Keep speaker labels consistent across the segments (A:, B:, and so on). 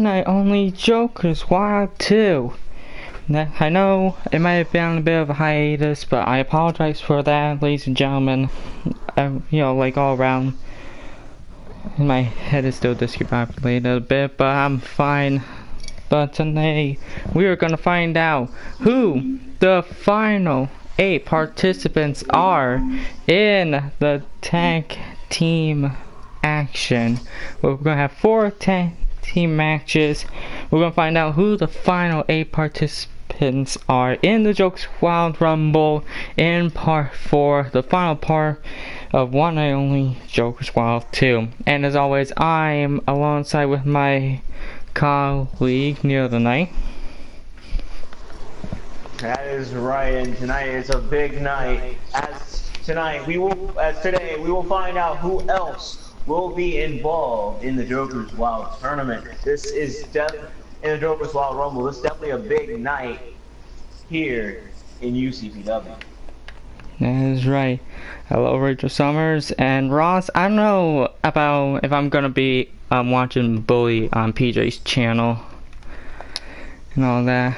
A: I only Joker's Wild 2. I know it might have been on a bit of a hiatus, but I apologize for that, ladies and gentlemen. Like all around, my head is still discombobulated a bit, but I'm fine. But today, we are gonna find out who the final 8 participants are in the tag team action. We're gonna have 4 tag team matches. We're gonna find out who the final 8 participants are in the Jokes Wild Rumble in part 4, the final part of one and only Jokes Wild 2. And as always, I'm alongside with my colleague Neil the Knight.
B: That is right, and tonight is a big night. Today we will find out who else will be involved in the Joker's Wild tournament. This is in the Joker's Wild Rumble. This is definitely a big night here in UCPW.
A: That is right. Hello, Rachel Summers and Ross. I don't know about if I'm gonna be watching Bully on PJ's channel and all that.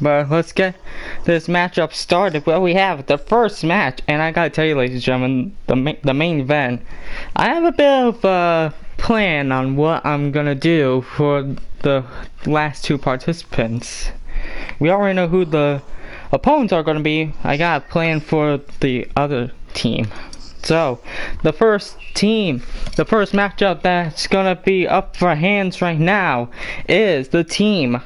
A: But let's get this matchup started. Well, we have the first match, and I gotta tell you, ladies and gentlemen, the main event. I have a bit of a plan on what I'm gonna do for the last 2 participants. We already know who the opponents are gonna be. I got a plan for the other team. So, the first matchup that's gonna be up for hands right now is the team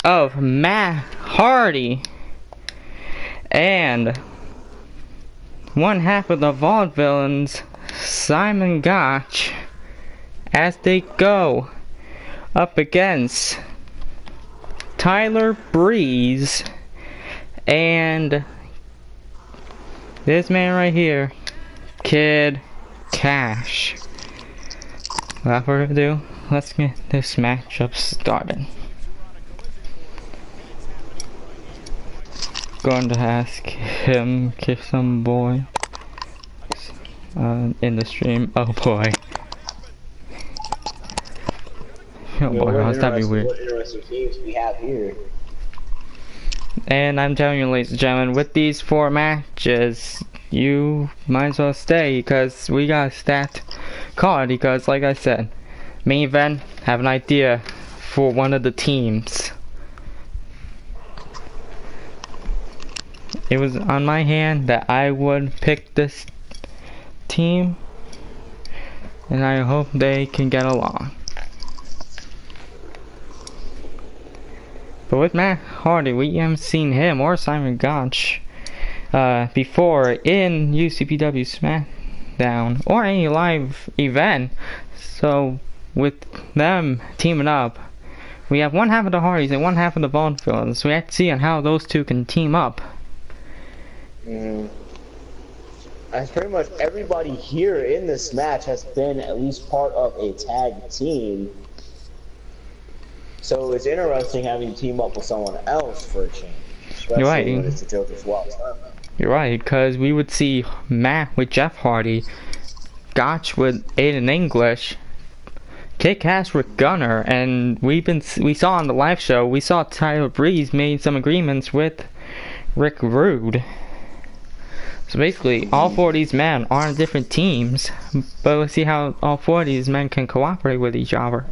A: of Matt Hardy and one half of the Vaudevillains, Simon Gotch, as they go up against Tyler Breeze and this man right here, Kid Cash. Without further ado, let's get this matchup started. Going to ask him, kiss some boy in the stream. Oh boy. Oh boy, that'd be weird.
B: What interesting teams we have here.
A: And I'm telling you, ladies and gentlemen, with these 4 matches, you might as well stay because we got a stacked card. Because, like I said, main event, have an idea for one of the teams. It was on my hand that I would pick this team, and I hope they can get along. But with Matt Hardy, we haven't seen him or Simon Gotch before in UCPW SmackDown or any live event. So with them teaming up, we have one half of the Hardys and one half of the Vaudevillains. So we have to see on how those 2 can team up.
B: As pretty much everybody here in this match has been at least part of a tag team. So it's interesting having to team up with someone else for a change. Especially
A: You're right.
B: When it's the Joker's Wild tournament.
A: You're right, because we would see Matt with Jeff Hardy, Gotch with Aiden English, Kid Cash with Gunner, and we saw on the live show, we saw Tyler Breeze made some agreements with Rick Rude. So basically, all 4 of these men are on different teams, but let's see how all 4 of these men can cooperate with each other.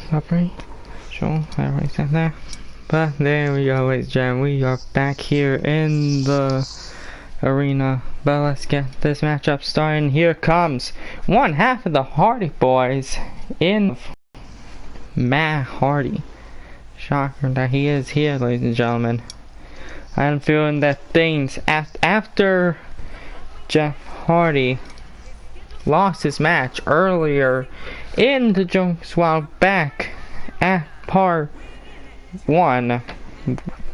A: Cooperate? Sure, I already said that. But there we go, ladies and gentlemen. We are back here in the arena. But let's get this matchup started. Here comes one half of the Hardy Boys in Matt Hardy. Shocker that he is here, ladies and gentlemen. I'm feeling that things after Jeff Hardy lost his match earlier in the Jokes Wild back at part 1,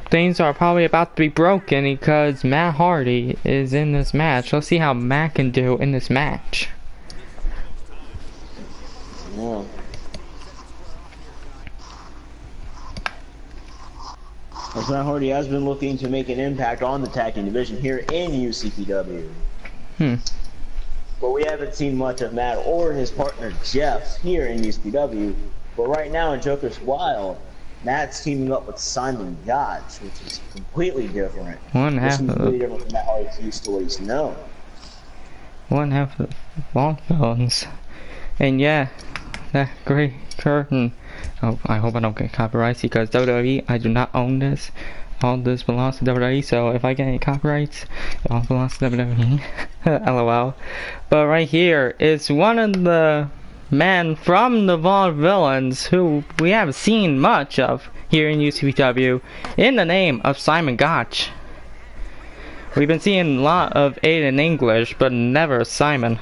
A: things are probably about to be broken because Matt Hardy is in this match. Let's see how Matt can do in this match.
B: Yeah. As Matt Hardy has been looking to make an impact on the tag team division here in UCPW. but we haven't seen much of Matt or his partner Jeff here in UCPW. But right now in Joker's Wild, Matt's teaming up with Simon Gotch, which is completely different.
A: One half of
B: completely different from Matt Hardy's used to what he's known.
A: One half of the Vault Villains. And yeah, that great curtain. Oh, I hope I don't get copyrights because WWE, I do not own this. All this belongs to WWE, so if I get any copyrights, it all belongs to WWE. LOL. But right here is one of the men from the Vault Villains who we haven't seen much of here in UCPW in the name of Simon Gotch. We've been seeing a lot of Aiden English, but never Simon.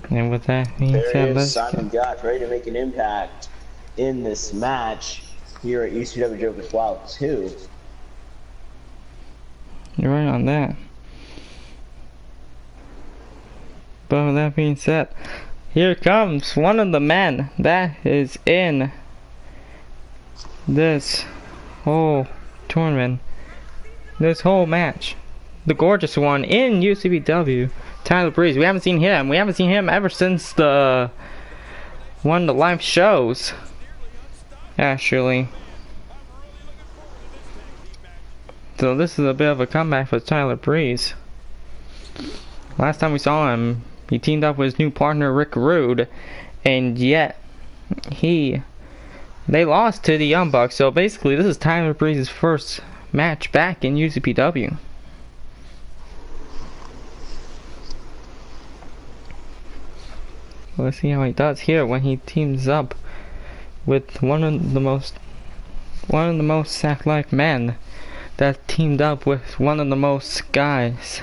A: And with that being said, let's
B: Simon Gotch ready to make an impact in this match here at UCW Joker's Wild 2.
A: You're right on that. But with that being said, here comes one of the men that is in this whole tournament, this whole match. The gorgeous one in UCPW, Tyler Breeze. We haven't seen him. We haven't seen him ever since the one of the live shows. Actually. So this is a bit of a comeback for Tyler Breeze. Last time we saw him, he teamed up with his new partner Rick Rude, and yet they lost to the Young Bucks. So basically, this is Tyler Breeze's first match back in UCPW. Let's see how he does here when he teams up with one of the most athletic men that teamed up with one of the most guys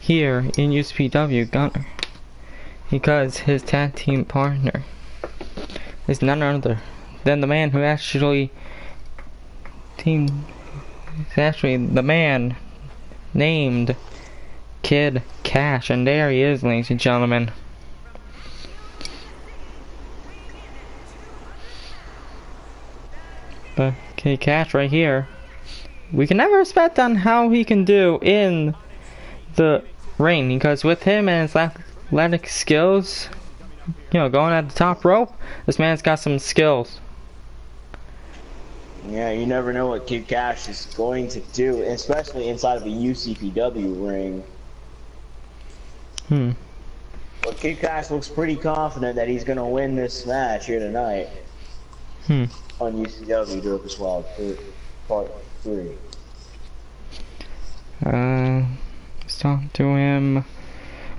A: here in UCPW, Gunner, because his tag team partner is none other than the man who actually the man named Kid Cash, and there he is, ladies and gentlemen. But Kid Cash right here, we can never expect on how he can do in the ring, because with him and his athletic skills, you know, going at the top rope, this man's got some skills.
B: Yeah, you never know what Kid Cash is going to do, especially inside of a UCPW ring. But Kid Cash looks pretty confident that he's going to win this match here tonight. On UCW Joker's Wild Part 3.
A: Let's talk to him.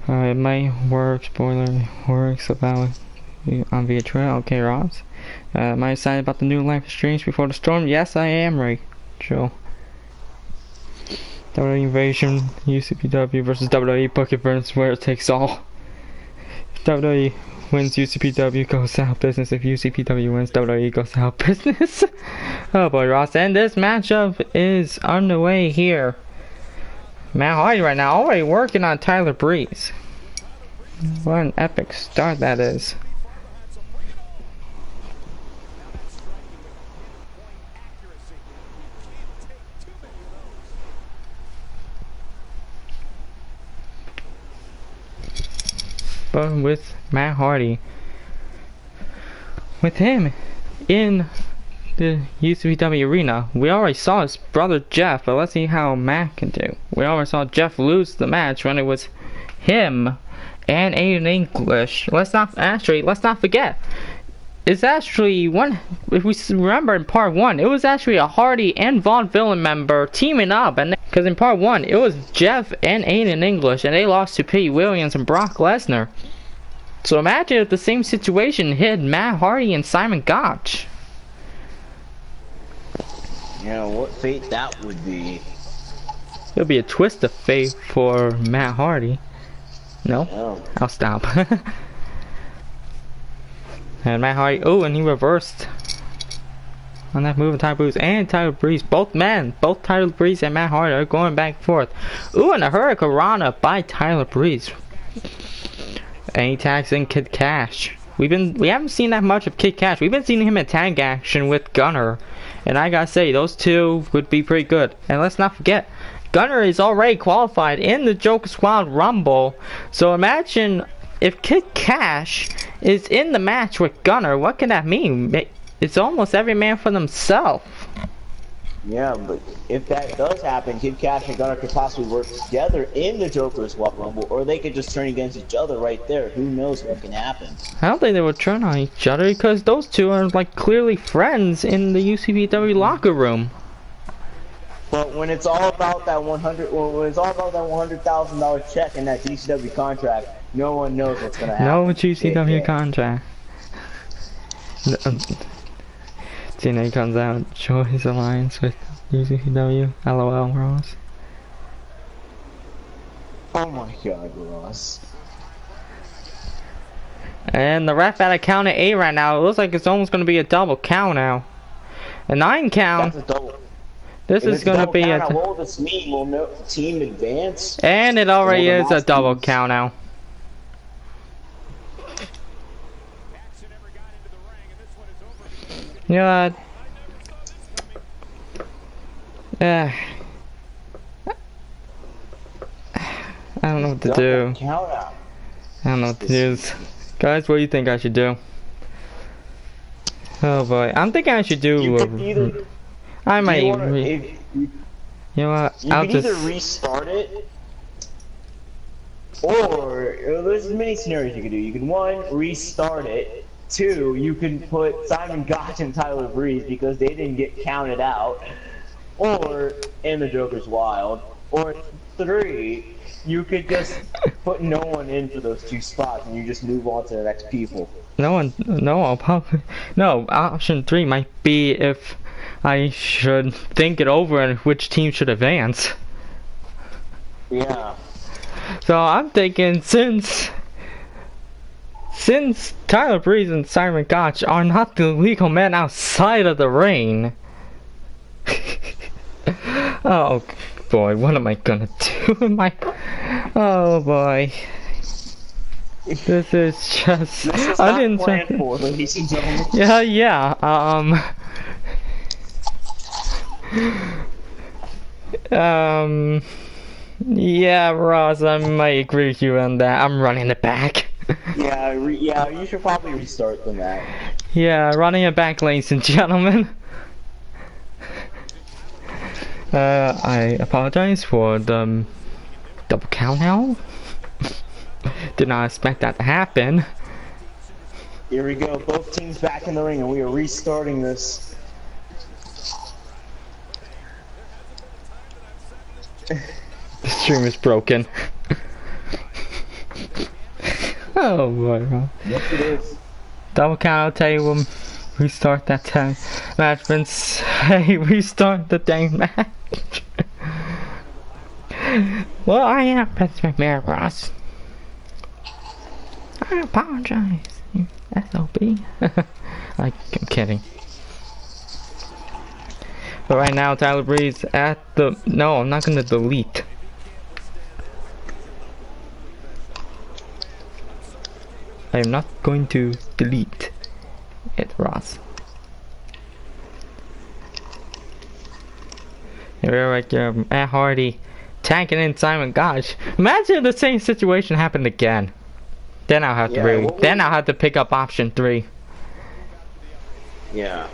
A: It might work. Spoiler works about on via trail. Okay, Ross. Am I excited about the new live streams before the storm? Yes, I am, Rachel. WWE Invasion, UCPW versus WWE Bucket Burns, where it takes all. WWE wins, UCPW goes out of business. If UCPW wins, WWE goes out of business. Oh boy, Ross. And this matchup is underway here. Matt Hardy right now already working on Tyler Breeze. What an epic start that is. But with Matt Hardy, with him in the UCPW arena, we already saw his brother Jeff, but let's see how Matt can do. We already saw Jeff lose the match when it was him and Aiden English. Let's not forget, it's actually one, if we remember in part 1, it was actually a Hardy and Von Villain member teaming up, and because in part 1 it was Jeff and Aiden English, and they lost to Pete Williams and Brock Lesnar. So imagine if the same situation hit Matt Hardy and Simon Gotch.
B: Yeah, what fate that would be.
A: It'll be a twist of fate for Matt Hardy. No?
B: Oh.
A: I'll stop. And Matt Hardy, oh, and he reversed on that move of Tyler Breeze and Tyler Breeze. Both Tyler Breeze and Matt Hardy are going back and forth. Ooh, and a Hurricanrana by Tyler Breeze. And he tags in Kid Cash. We haven't seen that much of Kid Cash. We've been seeing him in tag action with Gunner. And I gotta say, those two would be pretty good. And let's not forget, Gunner is already qualified in the Joker Squad Rumble. So imagine if Kid Cash is in the match with Gunner, what can that mean? It's almost every man for themselves.
B: Yeah, but if that does happen, Kid Cash and Gunner could possibly work together in the Joker Squad Rumble, or they could just turn against each other right there. Who knows what can happen?
A: I don't think they would turn on each other because those two are like clearly friends in the UCPW locker room.
B: But when it's all about that $100,000 check and that GCW contract, no one knows what's gonna happen.
A: No GCW contract. TNA comes out, show his alliance with UCPW. LOL, Ross.
B: Oh my god, Ross.
A: And the ref at a count of 8 right now. It looks like it's almost going to be a double count now. A 9 count.
B: That's a double.
A: This is going to be a...
B: What will this mean? Will no team advance?
A: And it already is a double count now. Yeah. I don't know what to do. I don't know what to do. Guys, what do you think I should do? Oh boy, I'm thinking I should do. I might. You know what?
B: You can either restart it, or there's many scenarios you can do. You can 1, restart it. 2, you can put Simon Gotch and Tyler Breeze because they didn't get counted out, or in the Joker's Wild, or 3, you could just put no one in for those 2 spots and you just move on to the next people.
A: No, option 3 might be if I should think it over and which team should advance.
B: Yeah.
A: So I'm thinking since Tyler Breeze and Simon Gotch are not the legal men outside of the ring. Oh boy, what am I gonna do? Oh boy. This is just...
B: This is not planned for, ladies and gentlemen.
A: Yeah. Yeah, Ross, I might agree with you on that. I'm running it back.
B: Yeah, you should probably restart the match.
A: Yeah, running it back, ladies and gentlemen. I apologize for the double count now. Did not expect that to happen.
B: Here we go, both teams back in the ring and we are restarting this.
A: The stream is broken. Oh boy.
B: Yes it is.
A: Double count, I'll tell you when we start that time. Match Vince, hey, restart the dang match. Well, I am Vince McMahon, Ross. I apologize. SOB. I'm kidding. But right now, Tyler Breeze at the... No, I'm not gonna delete. I am not going to delete it, Ross. Here we are right there, Matt Hardy tagging in Simon Gotch. Imagine if the same situation happened again. Then I'll have then I'll have to pick up option 3.
B: Yeah.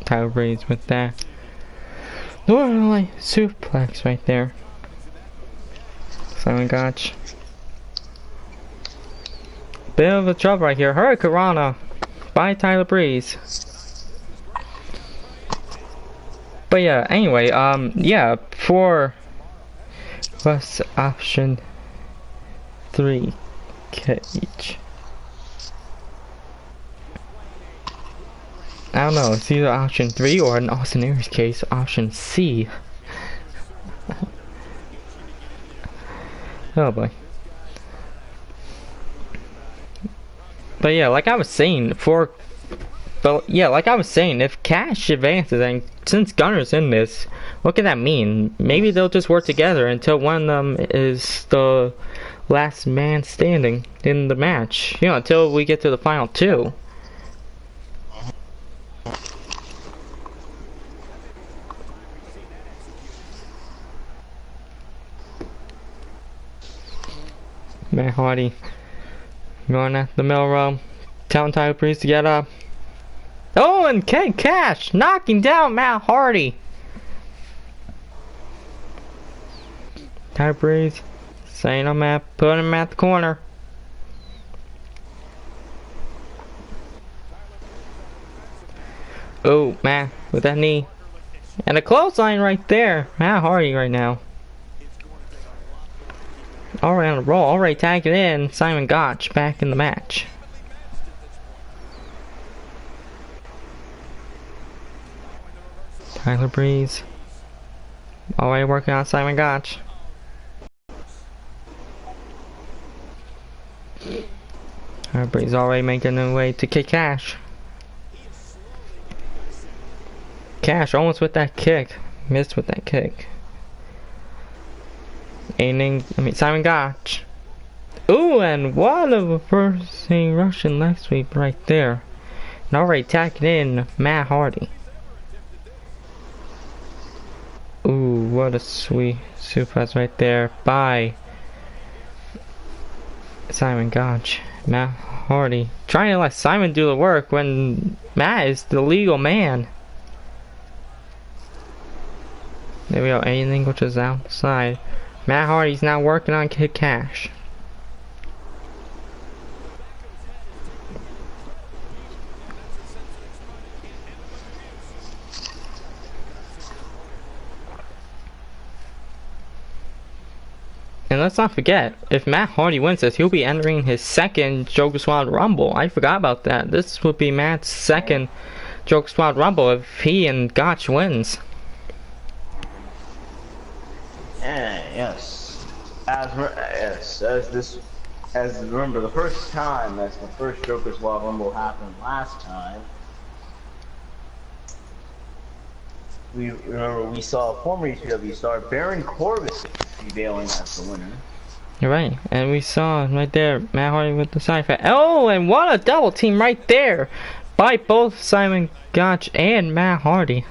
A: Tyler Breeze with that Northern suplex right there. Simon Gotch. Bit of a trouble right here. Hurricanrana by Tyler Breeze. But yeah, anyway, yeah, for what's option 3 cage. I don't know, it's either option 3 or in Austin Aries' case, option C. Oh boy. But yeah, like I was saying, for But yeah, like I was saying, if Cash advances, and since Gunner's in this, what can that mean? Maybe they'll just work together until one of them is the last man standing in the match. You know, until we get to the final two. Matt Hardy going at the middle row, telling Tyler Breeze to get up. Oh, and Cash knocking down Matt Hardy. Tyler Breeze saying I'm at, putting him at the corner. Oh, Matt with that knee. And a clothesline right there. Matt Hardy right now. Already on the roll, already tagging in Simon Gotch back in the match. Tyler Breeze already working on Simon Gotch. Tyler Breeze already making their way to kick Cash. Cash almost with that kick. Missed with that kick. Simon Gotch. Ooh, and what a reversing Russian leg sweep right there. And already tacking in Matt Hardy. Ooh, what a sweet suplex right there by Simon Gotch. Matt Hardy trying to let Simon do the work when Matt is the legal man. There we go, anything which is outside. Matt Hardy's now working on Kid Cash. And let's not forget, if Matt Hardy wins this, he'll be entering his second Joker Squad Rumble. I forgot about that. This would be Matt's second Joker Squad Rumble if he and Gotch wins.
B: Yes. As remember the first time, as the first Joker Squad Rumble happened last time, we saw former UCPW star Baron Corbin prevailing as the winner.
A: You're right, and we saw right there Matt Hardy with the side fat. Oh, and what a double team right there by both Simon Gotch and Matt Hardy.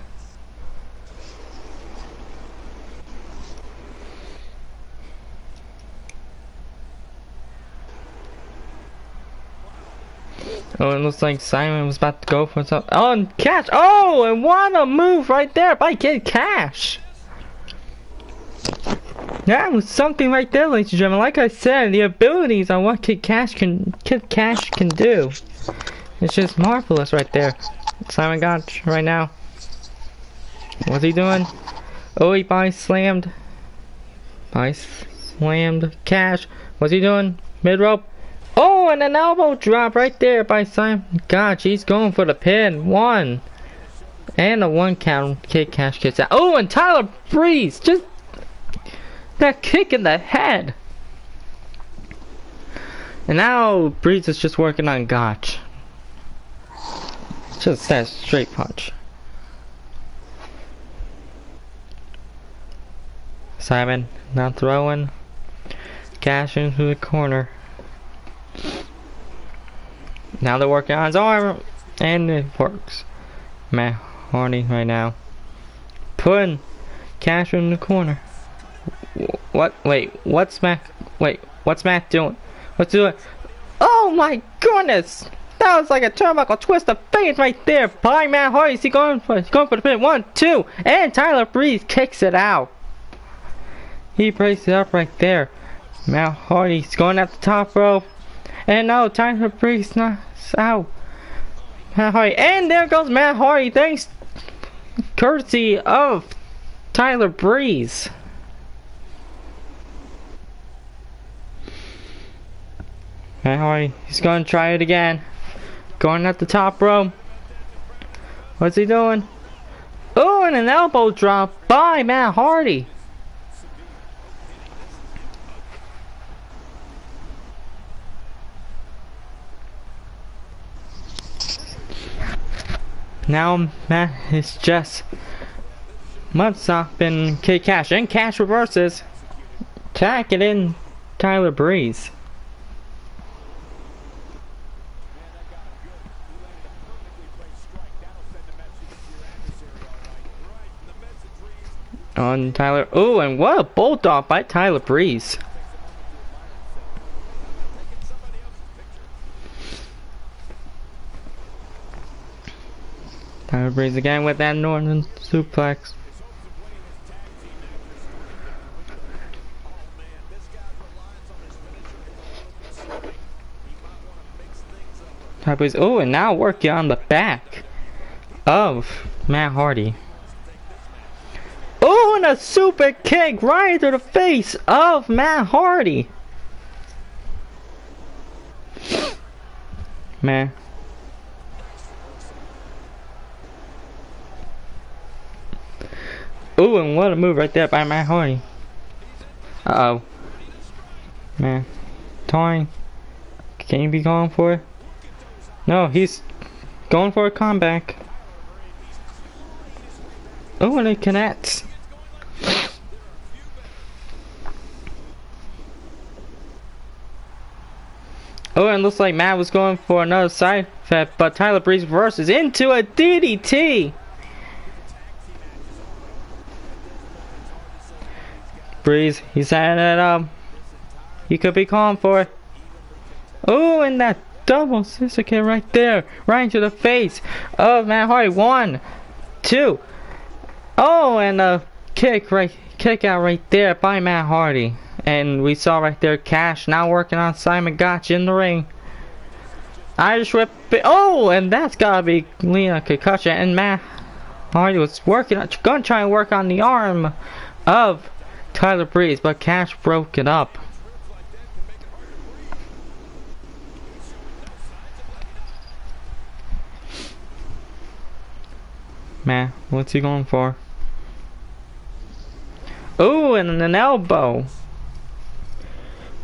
A: Oh, it looks like Simon was about to go for something. Oh, and Cash. Oh, and what a move right there by Kid Cash. That was something right there, ladies and gentlemen. Like I said, the abilities on what Kid Cash can do. It's just marvelous right there. Simon Gotch right now. What's he doing? Oh, he body slammed. Body slammed Cash. What's he doing? Mid rope. Oh, and an elbow drop right there by Simon Gotch. He's going for the pin. One. And a one count. Kid Cash gets out. Oh, and Tyler Breeze. Just that kick in the head. And now Breeze is just working on Gotch. Just that straight punch. Simon now throwing Cash into the corner. Now they're working on his arm, and it works. Matt Hardy right now putting Cash in the corner. What? Wait, what's Matt? Wait, what's Matt doing? What's doing? Oh my goodness! That was like a turnbuckle twist of fate right there by Matt Hardy. He's going for the pin. 1, 2, and Tyler Breeze kicks it out. He breaks it up right there. Matt Hardy's going at the top rope. And no, Tyler Breeze knocks out Matt Hardy. And there goes Matt Hardy. Thanks, courtesy of Tyler Breeze. Matt Hardy, he's going to try it again. Going at the top rope. What's he doing? Oh, and an elbow drop by Matt Hardy. Now Matt is just Mudstop and Kid Cash. And Cash reverses. Tack it in Tyler Breeze. On Tyler. Ooh, and what a bolt off by Tyler Breeze. Tyler Breeze again with that Northern suplex. Tyler Breeze. Ooh, and now working on the back of Matt Hardy. Oh, and a super kick right to the face of Matt Hardy. Man. Ooh, and what a move right there by Matt Hardy. Uh-oh. Man. Toying. Can you be going for it? No, he's going for a comeback. Oh, and it connects. Oh, and looks like Matt was going for another side effect, but Tyler Breeze reverses into a DDT. Breeze, he's setting it up. He could be calling for it. Oh, and that double scissor kick right there, right into the face of Matt Hardy. 1, 2. Oh, and a kick out right there by Matt Hardy. And we saw right there Cash now working on Simon Gotch in the ring. Irish whip. Oh, and that's gotta be Lena concussion. And Matt Hardy was gonna try and work on the arm of Tyler Breeze, but Cash broke it up. Man, what's he going for? Oh, and an elbow.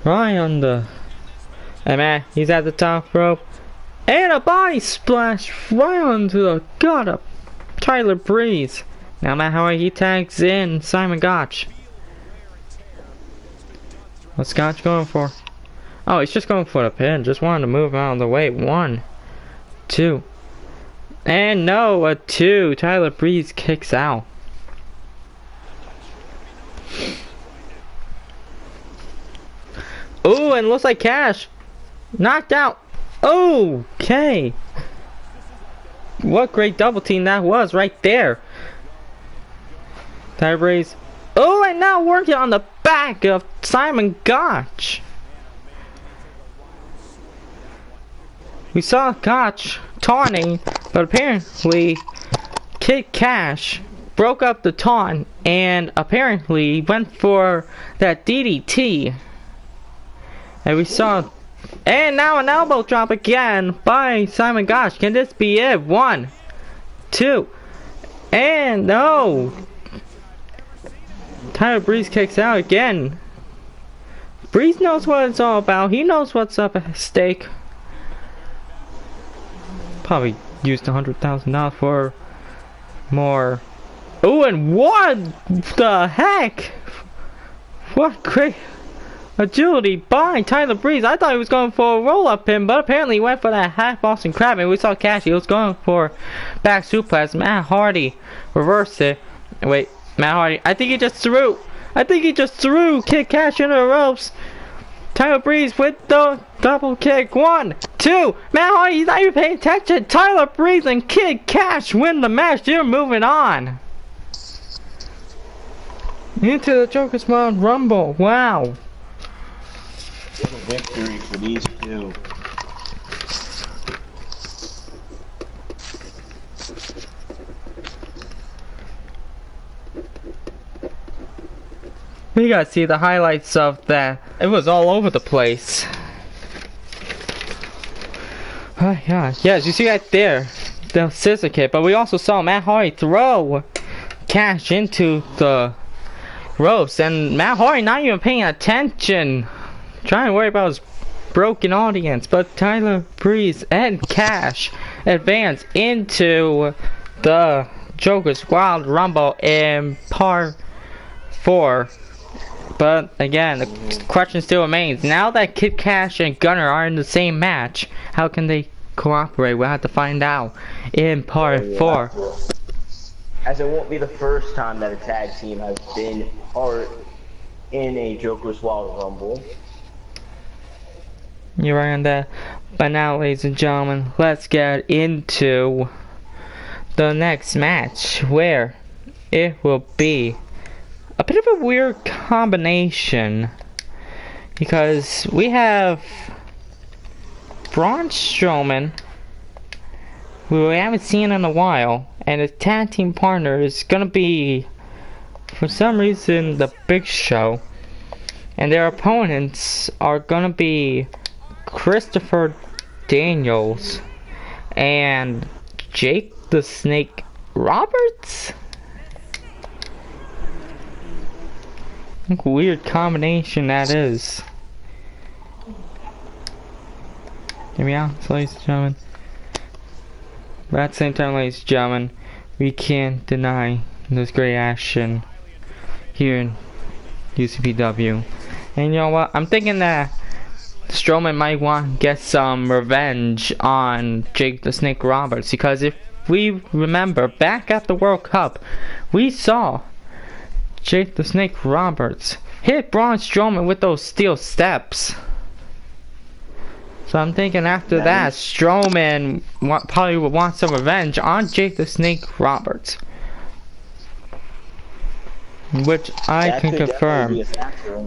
A: Right on the... Hey man, he's at the top rope. And a body splash right onto the gut of Tyler Breeze. Now Matt Hardy, he tags in Simon Gotch. What's Gotch going for? Oh, he's just going for the pin. Just wanted to move out of the way. 1, 2. And no, a 2. Tyler Breeze kicks out. Oh, and looks like Cash knocked out. Okay. What great double team that was right there. Tyler Breeze. Oh, and now working on the back of Simon Gotch. We saw Gotch taunting, but apparently Kid Cash broke up the taunt and apparently went for that DDT. And we saw, and now an elbow drop again by Simon Gotch. Can this be it? 1, 2, and no. Tyler Breeze kicks out again. Breeze knows what it's all about. He knows what's up at stake. Probably used $100,000 for more. Oh, and what the heck? What great agility by Tyler Breeze. I thought he was going for a roll-up pin, but apparently he went for that half Boston Crab. And we saw Cash. He was going for back suplex. Matt Hardy reversed it. Wait, Matt Hardy. I think he just threw Kid Cash into the ropes. Tyler Breeze with the double kick. 1, 2. Matt Hardy, he's not even paying attention. Tyler Breeze and Kid Cash win the match. They're moving on into the Joker's World Rumble. Wow.
B: What a victory for these two.
A: We gotta see the highlights of that. It was all over the place. Oh yeah, yes, you see right there, the scissor kick. But we also saw Matt Hardy throw Cash into the ropes, and Matt Hardy not even paying attention, trying to worry about his broken audience. But Tyler Breeze and Cash advance into the Joker's Wild Rumble in Part 4. But again, the question still remains. Now that Kid Cash and Gunner are in the same match, how can they cooperate? We'll have to find out in Part 4.
B: As it won't be the first time that a tag team has been part in a Joker's Wild Rumble.
A: You're right on that. But now, ladies and gentlemen, let's get into the next match, where it will be a bit of a weird combination, because we have Braun Strowman, who we haven't seen in a while, and his tag team partner is gonna be, for some reason, the Big Show, and their opponents are gonna be Christopher Daniels and Jake the Snake Roberts? Weird combination that is. Hear me out, ladies and gentlemen. But at the same time, ladies and gentlemen, we can't deny this great action here in UCPW. And you know what? I'm thinking that Strowman might want to get some revenge on Jake the Snake Roberts, because if we remember back at the World Cup, we saw Jake the Snake Roberts hit Braun Strowman with those steel steps. So I'm thinking after that, Strowman probably would want some revenge on Jake the Snake Roberts, which I can confirm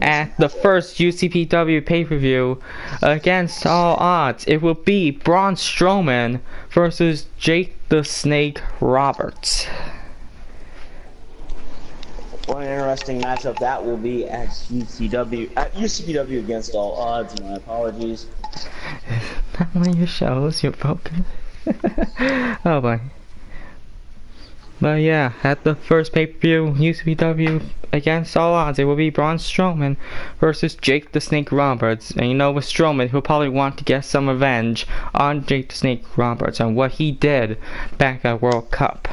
A: at the first UCPW pay-per-view. Against all odds, it will be Braun Strowman versus Jake the Snake Roberts.
B: What an interesting matchup that will be at UCPW against all odds. My apologies.
A: Not one of your shows, you're broken. Oh boy. But yeah, at the first pay-per-view, UCPW against all odds, it will be Braun Strowman versus Jake the Snake Roberts. And you know, with Strowman, he'll probably want to get some revenge on Jake the Snake Roberts and what he did back at World Cup.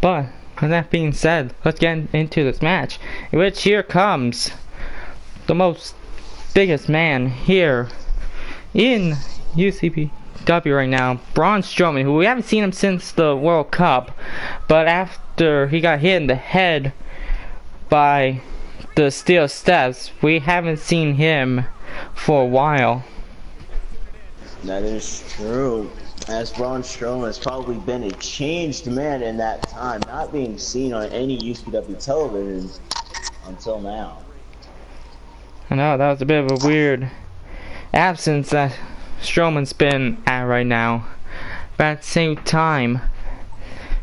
A: But with that being said, let's get into this match, in which here comes the biggest man here in UCPW right now, Braun Strowman, who we haven't seen him since the World Cup, but after he got hit in the head by the steel steps, we haven't seen him for a while.
B: That is true, as Braun Strowman has probably been a changed man in that time, not being seen on any UCPW television until now.
A: I know, that was a bit of a weird absence that Strowman's been at right now. But at the same time,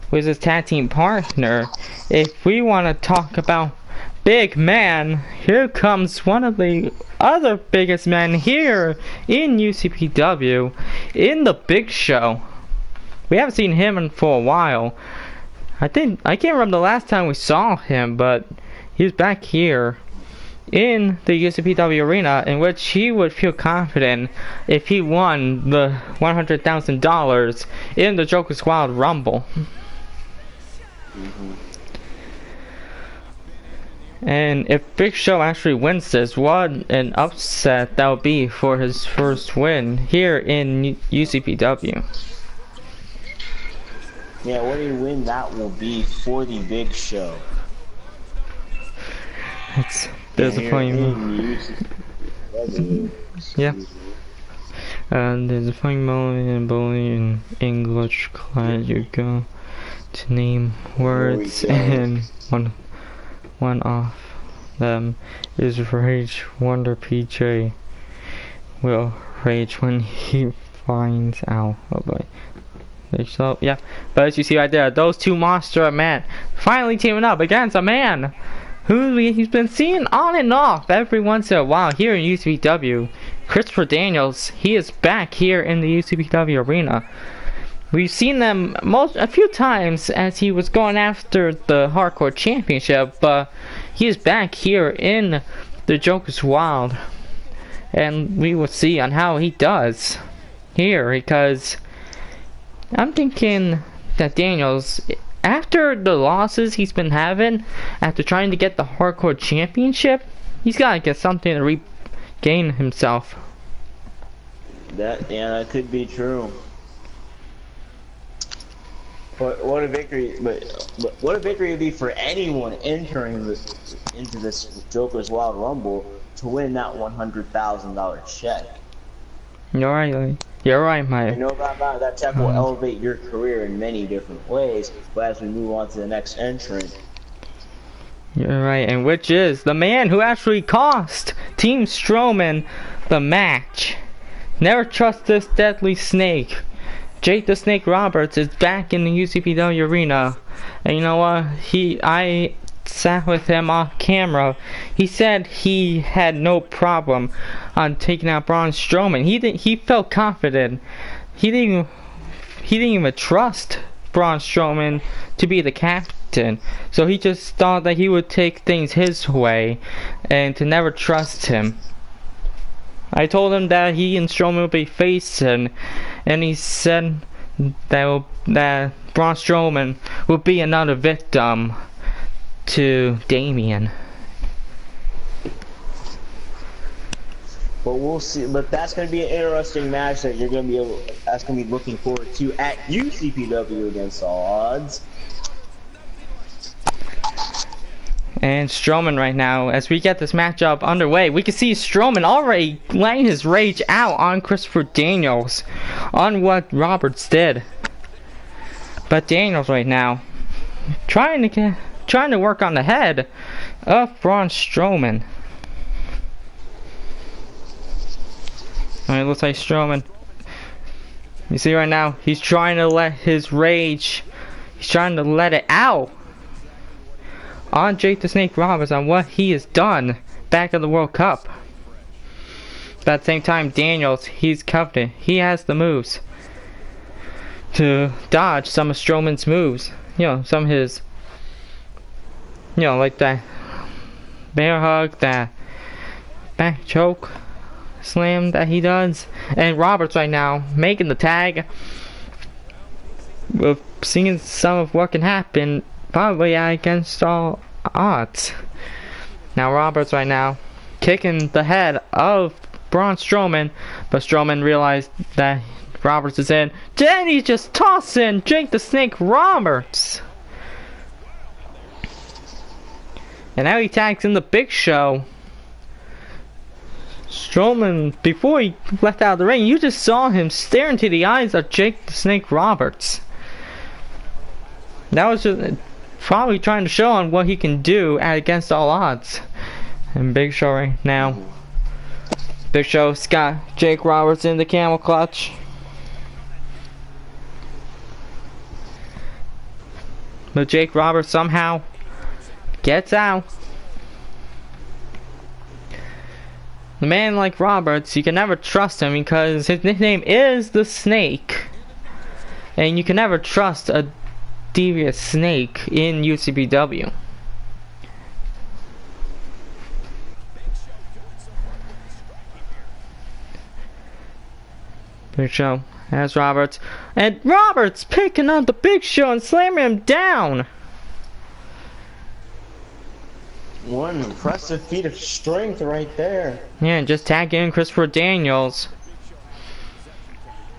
A: with his tag team partner, if we want to talk about big man, here comes one of the other biggest men here in UCPW, in the Big Show. We haven't seen him for a while. I can't remember the last time we saw him, but he's back here in the UCPW arena, in which he would feel confident if he won the $100,000 in the Joker's Wild Rumble. And if Big Show actually wins this, what an upset that would be for his first win here in UCPW.
B: Yeah, what a win that will be for the Big Show.
A: It's disappointing. Yeah. And there's a funny moment in bully in English class. You go to name words, and one off them is Rage Wonder. PJ will rage when he finds out. Oh boy. So yeah, but as you see right there, those two monster men finally teaming up against a man who he's been seeing on and off every once in a while here in UCPW. Christopher Daniels, he is back here in the UCPW arena. We've seen them a few times as he was going after the Hardcore Championship, but he is back here in the joke is wild. And we will see on how he does here, because I'm thinking that Daniels, after the losses he's been having, after trying to get the hardcore championship, he's got to get something to regain himself.
B: That could be true. But what a victory! But what a victory it would be for anyone entering into this Joker's Wild Rumble to win that $100,000 check.
A: You're right. You're right, Mike.
B: You know that check will elevate your career in many different ways. But as we move on to the next entrant,
A: you're right, and which is the man who actually cost Team Strowman the match. Never trust this deadly snake. Jake the Snake Roberts is back in the UCPW arena, and you know what? I sat with him off camera. He said he had no problem on taking out Braun Strowman. He felt confident. He didn't even trust Braun Strowman to be the captain. So he just thought that he would take things his way and to never trust him. I told him that he and Strowman would be facing, and he said that Braun Strowman would be another victim to Damien.
B: But we'll see. But that's going to be an interesting match that you're going to be that's going to be looking forward to at UCPW against all odds.
A: And Strowman right now, as we get this matchup underway, we can see Strowman already letting his rage out on Christopher Daniels, on what Roberts did. But Daniels right now, trying to work on the head of Braun Strowman. Alright, looks like Strowman. You see right now, he's trying to let his rage, he's trying to let it out on Jake the Snake Roberts on what he has done back at the World Cup. But at the same time, Daniels, he's confident. He has the moves to dodge some of Strowman's moves. You know, some of his, you know, like that bear hug, that back choke slam that he does. And Roberts right now making the tag, with seeing some of what can happen probably against all odds. Now Roberts right now kicking the head of Braun Strowman, but Strowman realized that Roberts is in. Then he just tossed in Jake the Snake Roberts. And now he tags in the Big Show. Strowman, before he left out of the ring, you just saw him stare into the eyes of Jake the Snake Roberts. That was just probably trying to show on what he can do against all odds. And Big Show right now. Big Show's got Jake Roberts in the camel clutch. But Jake Roberts somehow gets out. The man like Roberts, you can never trust him because his nickname is the Snake. And you can never trust a devious snake in UCPW. Big Show has Roberts, and Roberts picking up the Big Show and slamming him down.
B: One impressive feat of strength right there.
A: Yeah, and just tag in Christopher Daniels.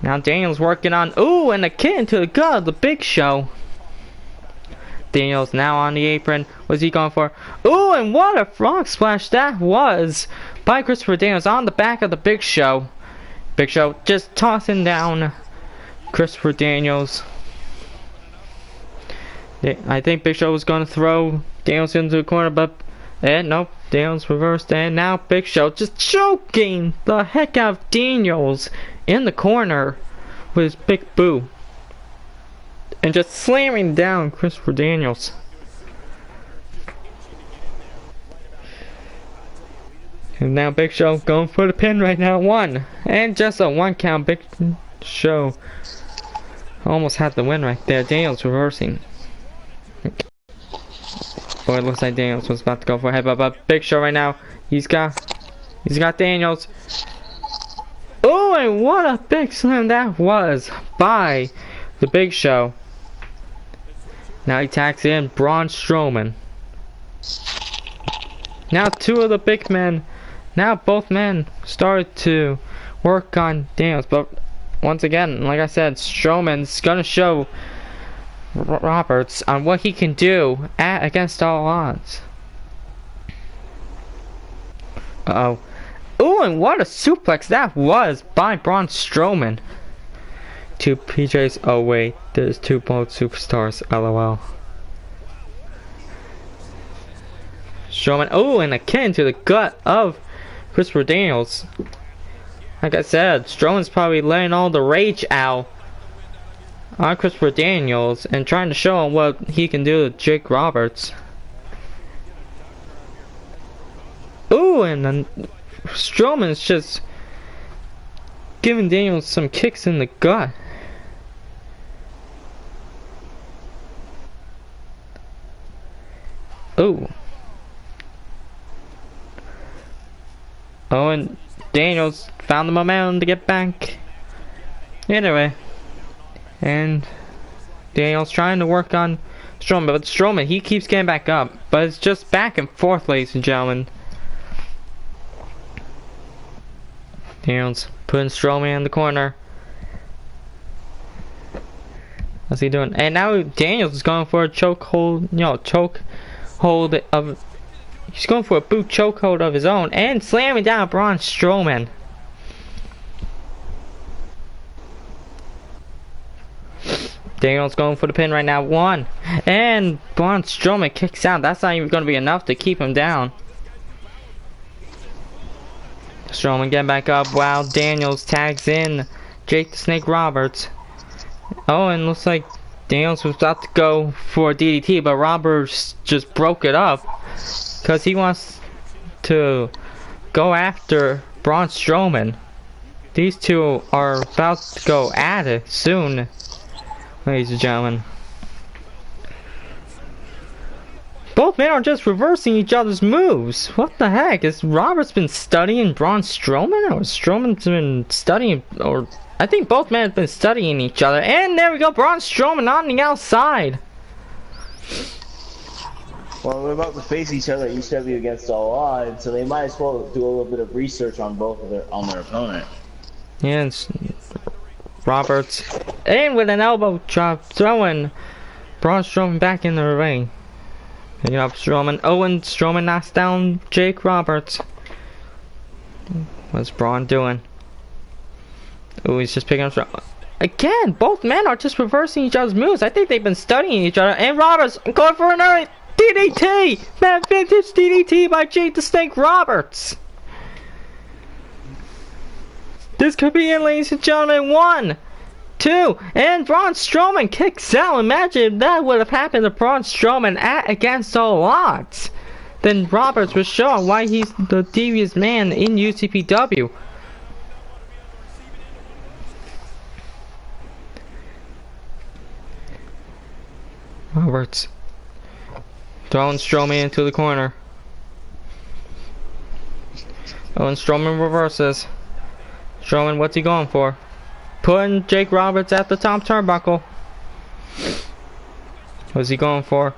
A: Now Daniels working on, ooh, and a kick into the gut of the Big Show. Daniels now on the apron. What's he going for? Ooh, and what a frog splash that was by Christopher Daniels on the back of the Big Show. Big Show just tossing down Christopher Daniels. Yeah, I think Big Show was going to throw Daniels into the corner, but nope, Daniels reversed, and now Big Show just choking the heck out of Daniels in the corner with his big boo. And just slamming down Christopher Daniels. And now Big Show going for the pin right now. One. And just a 1 count. Big Show almost had the win right there. Daniels reversing. Boy, it looks like Daniels was about to go for a headbutt. But Big Show right now, He's got Daniels. Oh, and what a big slam that was by the Big Show. Now he tags in Braun Strowman. Now two of the big men, now both men started to work on Daniels, but once again, like I said, Strowman's gonna show Roberts on what he can do against all odds. Uh-oh. Ooh, and what a suplex that was by Braun Strowman. Two PJs. Oh wait, there's two both superstars. LOL. Strowman. Oh, and a kick to the gut of Christopher Daniels. Like I said, Strowman's probably letting all the rage out on Christopher Daniels and trying to show him what he can do to Jake Roberts. Ooh, and then Strowman's just giving Daniels some kicks in the gut. Ooh. Oh, and Daniels found the momentum to get back. Anyway. And Daniels trying to work on Strowman, but Strowman, he keeps getting back up. But it's just back and forth, ladies and gentlemen. Daniels putting Strowman in the corner. What's he doing? And now Daniels is going for a chokehold, chokehold of. He's going for a boot chokehold of his own and slamming down Braun Strowman. Daniels going for the pin right now. One. And Braun Strowman kicks out. That's not even going to be enough to keep him down. Strowman getting back up while Daniels tags in Jake the Snake Roberts. Oh, and looks like Daniels was about to go for a DDT, but Roberts just broke it up because he wants to go after Braun Strowman. These two are about to go at it soon, ladies and gentlemen. Both men are just reversing each other's moves. What the heck? Has Roberts been studying Braun Strowman? Or Strowman's been studying... Or I think both men have been studying each other. And there we go. Braun Strowman on the outside.
B: Well, we're about to face each other at UCPW against all odds, so they might as well do a little bit of research on their opponent.
A: Yeah, it's Roberts. And with an elbow drop, throwing Braun Strowman back in the ring. Picking up Strowman. Owen Strowman knocks down Jake Roberts. What's Braun doing? Oh, he's just picking up Strowman. Again, both men are just reversing each other's moves. I think they've been studying each other. And Roberts going for another DDT! Man, vintage DDT by Jake the Snake Roberts. This could be it, ladies and gentlemen. 1, 2, and Braun Strowman kicks out. Imagine if that would have happened to Braun Strowman at Against All Odds. Then Roberts was showing why he's the devious man in UCPW. Roberts throwing Strowman into the corner. Oh, and Strowman reverses. Strowman, what's he going for? Putting Jake Roberts at the top turnbuckle. What's he going for?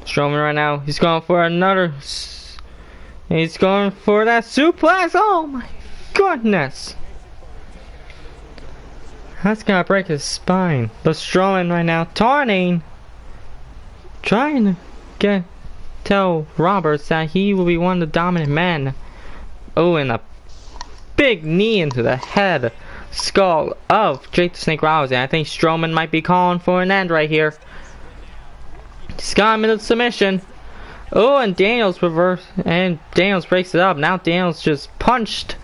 A: Strowman right now, he's going for another. He's going for that suplex. Oh my goodness. That's gonna break his spine. But Strowman right now, trying to tell Roberts that he will be one of the dominant men. Oh, and a big knee into the head skull of Jake the Snake Roberts. And I think Strowman might be calling for an end right here. He's got him in a submission. Oh, and Daniels reverse, and Daniels breaks it up. Now Daniels just punched,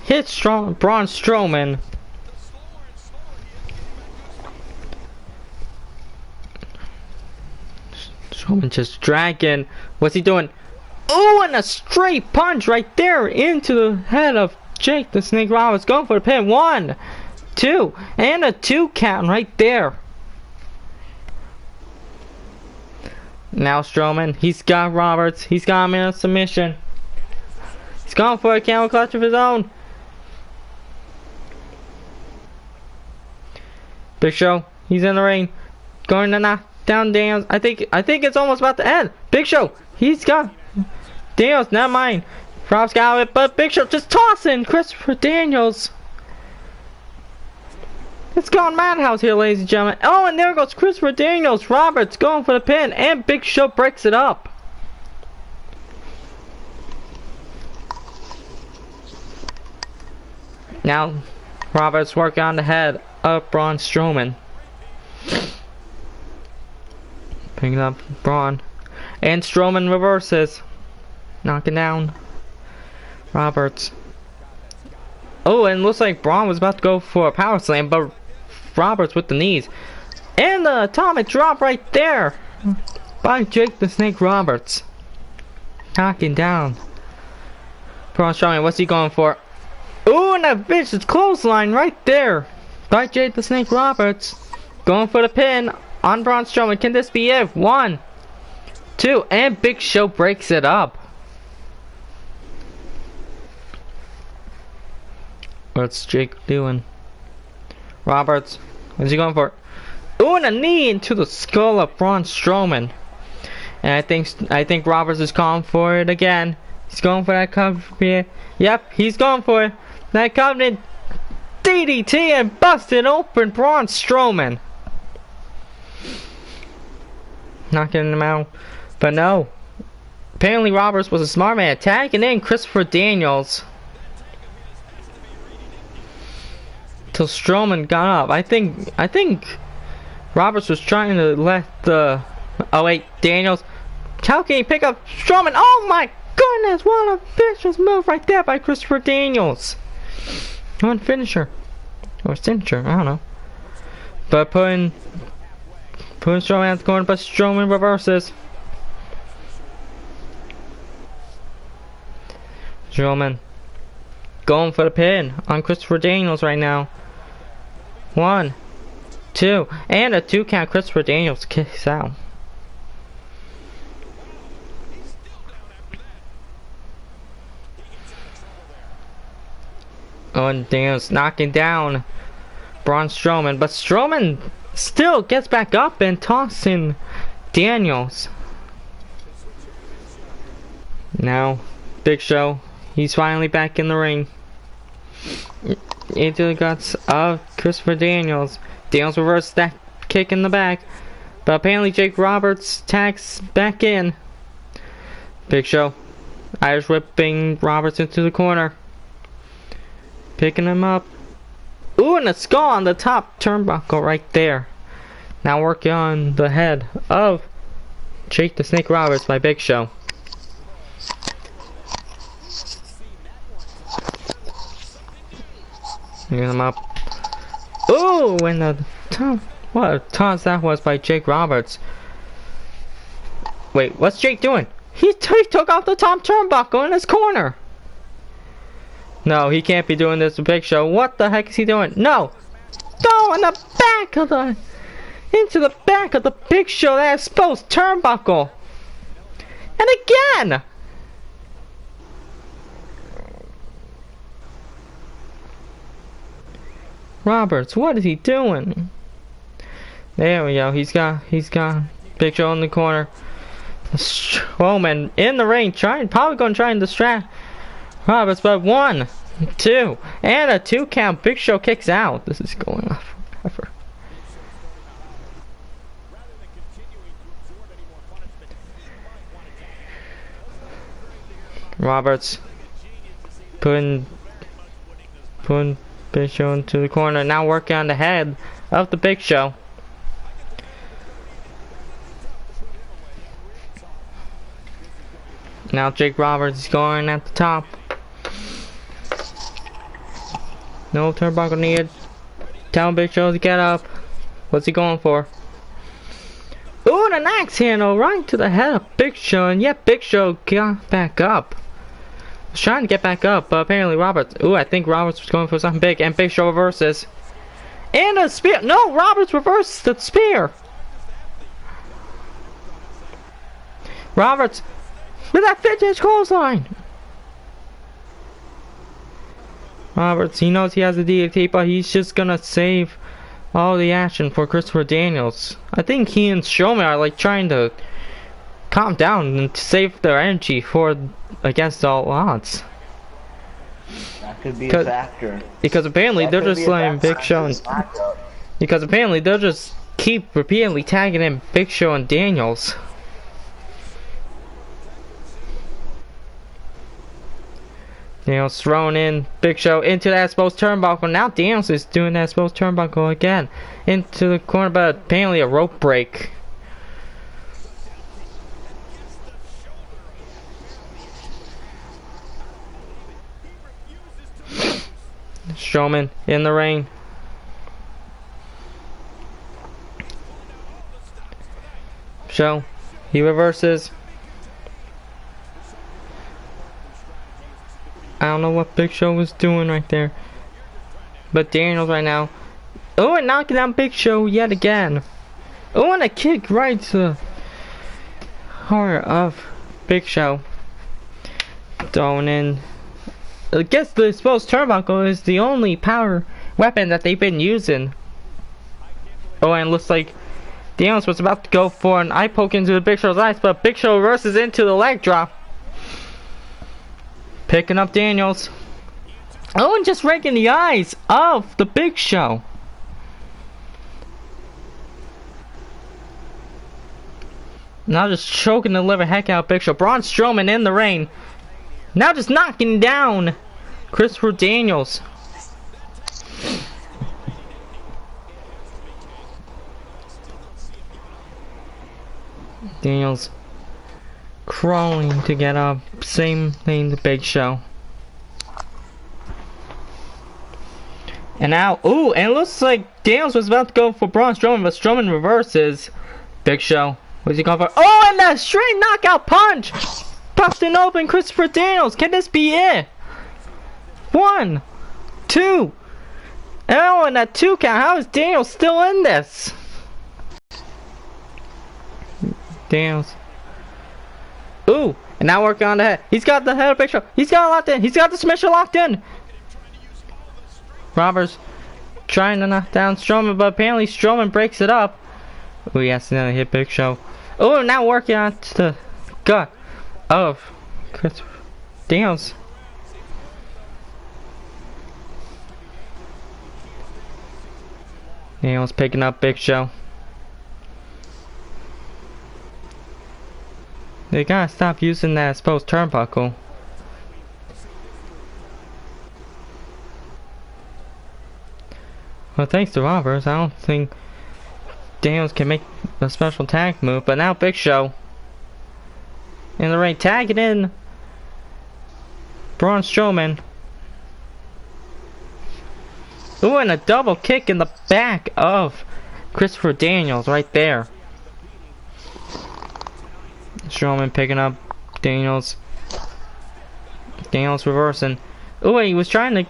A: hit Braun Strowman. Strowman just dragging. What's he doing? Oh, and a straight punch right there into the head of Jake the Snake Roberts. Going for the pin. 1, 2, and a 2 count right there. Now Strowman, he's got Roberts. He's got him in a submission. He's going for a camel clutch of his own. Big Show, he's in the ring. Going to knock down Daniels. I think it's almost about to end. Big Show, he's got Daniels, never mind. Rob's got it, but Big Show just tossing Christopher Daniels. It's gone madhouse here, ladies and gentlemen. Oh, and there goes Christopher Daniels. Roberts going for the pin, and Big Show breaks it up. Now, Roberts working on the head of Braun Strowman. Picking up Braun. And Strowman reverses. Knocking down Roberts. Oh, and looks like Braun was about to go for a power slam, but Roberts with the knees. And the atomic drop right there by Jake the Snake Roberts. Knocking down Braun Strowman. What's he going for? Ooh, and a vicious clothesline right there by Jake the Snake Roberts. Going for the pin on Braun Strowman. Can this be it? 1, 2, and Big Show breaks it up. What's Jake doing? Roberts, what's he going for? Ooh, and a knee into the skull of Braun Strowman. And I think Roberts is calling for it again. He's going for that cover. Yep, he's going for it. That covenant DDT and busted open Braun Strowman. Knocking him out. But no. Apparently Roberts was a smart man. Tagging in Christopher Daniels. Till Strowman got up. I think Roberts was trying to let the... Oh wait, Daniels. How can he pick up Strowman? Oh my goodness, what a vicious move right there by Christopher Daniels. One finisher. Or signature, I don't know. But putting Strowman out the corner, but Strowman reverses. Strowman going for the pin on Christopher Daniels right now. 1, 2, and a 2 count. Christopher Daniels kicks out. Oh, and Daniels knocking down Braun Strowman, but Strowman still gets back up and tossing Daniels. Now, Big Show, he's finally back in the ring. Into the guts of Christopher Daniels. Daniels reverses that kick in the back, but apparently Jake Roberts tags back in. Big Show, Irish whipping Roberts into the corner. Picking him up. Ooh, and a skull on the top turnbuckle right there. Now working on the head of Jake the Snake Roberts by Big Show. Picking him up. Ooh, and the top. What a toss that was by Jake Roberts. Wait, what's Jake doing? He took off the top turnbuckle in his corner. No, he can't be doing this to Big Show. What the heck is he doing? No! Go in the back of the... Into the back of the Big Show, that exposed turnbuckle. And again! Roberts, what is he doing? There we go. He's got Big Show in the corner. Strowman in the ring, probably going to try and distract Roberts, but 1, 2, and a 2 count. Big Show kicks out. This is going off forever. Roberts putting Big Show into the corner. Now working on the head of the Big Show. Now Jake Roberts is going at the top. No turnbuckle needed. Tell Big Show to get up. What's he going for? Ooh, and an axe handle right to the head of Big Show. And yet Big Show got back up. Was trying to get back up, but apparently Roberts... Ooh, I think Roberts was going for something big. And Big Show reverses. And a spear. No, Roberts reversed the spear. Roberts with that vintage clothesline. Roberts, he knows he has a DDT, but he's just gonna save all the action for Christopher Daniels. I think he and Strowman are like trying to calm down and save their energy for against all odds.
B: That could be a factor.
A: Because apparently they're just letting Big Show and because apparently they'll just keep repeatedly tagging in Big Show and Daniels. Daniels throwing in Big Show into that exposed turnbuckle. Now Daniels is doing that exposed turnbuckle again. Into the corner, but apparently a rope break. Strowman in the ring. Show. He reverses. I don't know what Big Show was doing right there. But Daniels right now. Oh, and knocking down Big Show yet again. Oh, and a kick right to the heart of Big Show. Throwing in. I guess the exposed turnbuckle is the only power weapon that they've been using. Oh, and it looks like Daniels was about to go for an eye poke into the Big Show's eyes, but Big Show reverses into the leg drop. Picking up Daniels. Oh, and just raking the eyes of the Big Show. Now just choking the liver heck out of Big Show. Braun Strowman in the ring. Now just knocking down Christopher Daniels. Daniels crawling to get up. Same thing the Big Show. And now, ooh, and it looks like Daniels was about to go for Braun Strowman, but Strowman reverses. Big Show. What's he going for? Oh, and that straight knockout punch! Busting open Christopher Daniels. Can this be it? 1, 2. Oh, and that 2 count. How is Daniels still in this? Daniels. Ooh, and now working on the head. He's got the head of Big Show. He's got it locked in. He's got the submission locked in. Roberts trying to knock down Strowman, but apparently Strowman breaks it up. Ooh, he accidentally hit Big Show. Oh, now working on the gut of Christopher Daniels. Daniels picking up Big Show. They gotta stop using that exposed turnbuckle. Well, thanks to Roberts, I don't think Daniels can make a special tag move, but now Big Show in the ring, tagging in Braun Strowman. Ooh, and a double kick in the back of Christopher Daniels right there. Strowman picking up Daniels. Daniels reversing. Ooh, he was trying to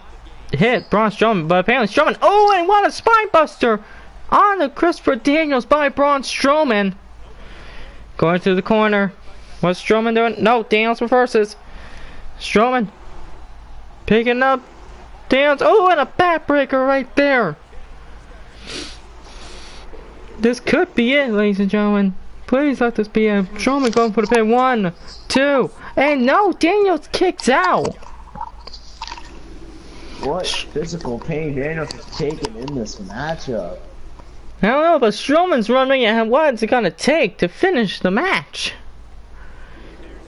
A: hit Braun Strowman, but apparently Strowman. Oh, and what a spine buster on the Christopher Daniels by Braun Strowman. Going to the corner. What's Strowman doing? No, Daniels reverses. Strowman picking up Daniels. Oh, and a backbreaker right there. This could be it, ladies and gentlemen. Please let this be a Strowman going for the pin. 1, 2, and no, Daniels kicks out.
B: What physical pain Daniels is taking in this matchup?
A: I don't know, but Strowman's running at what it's gonna take to finish the match.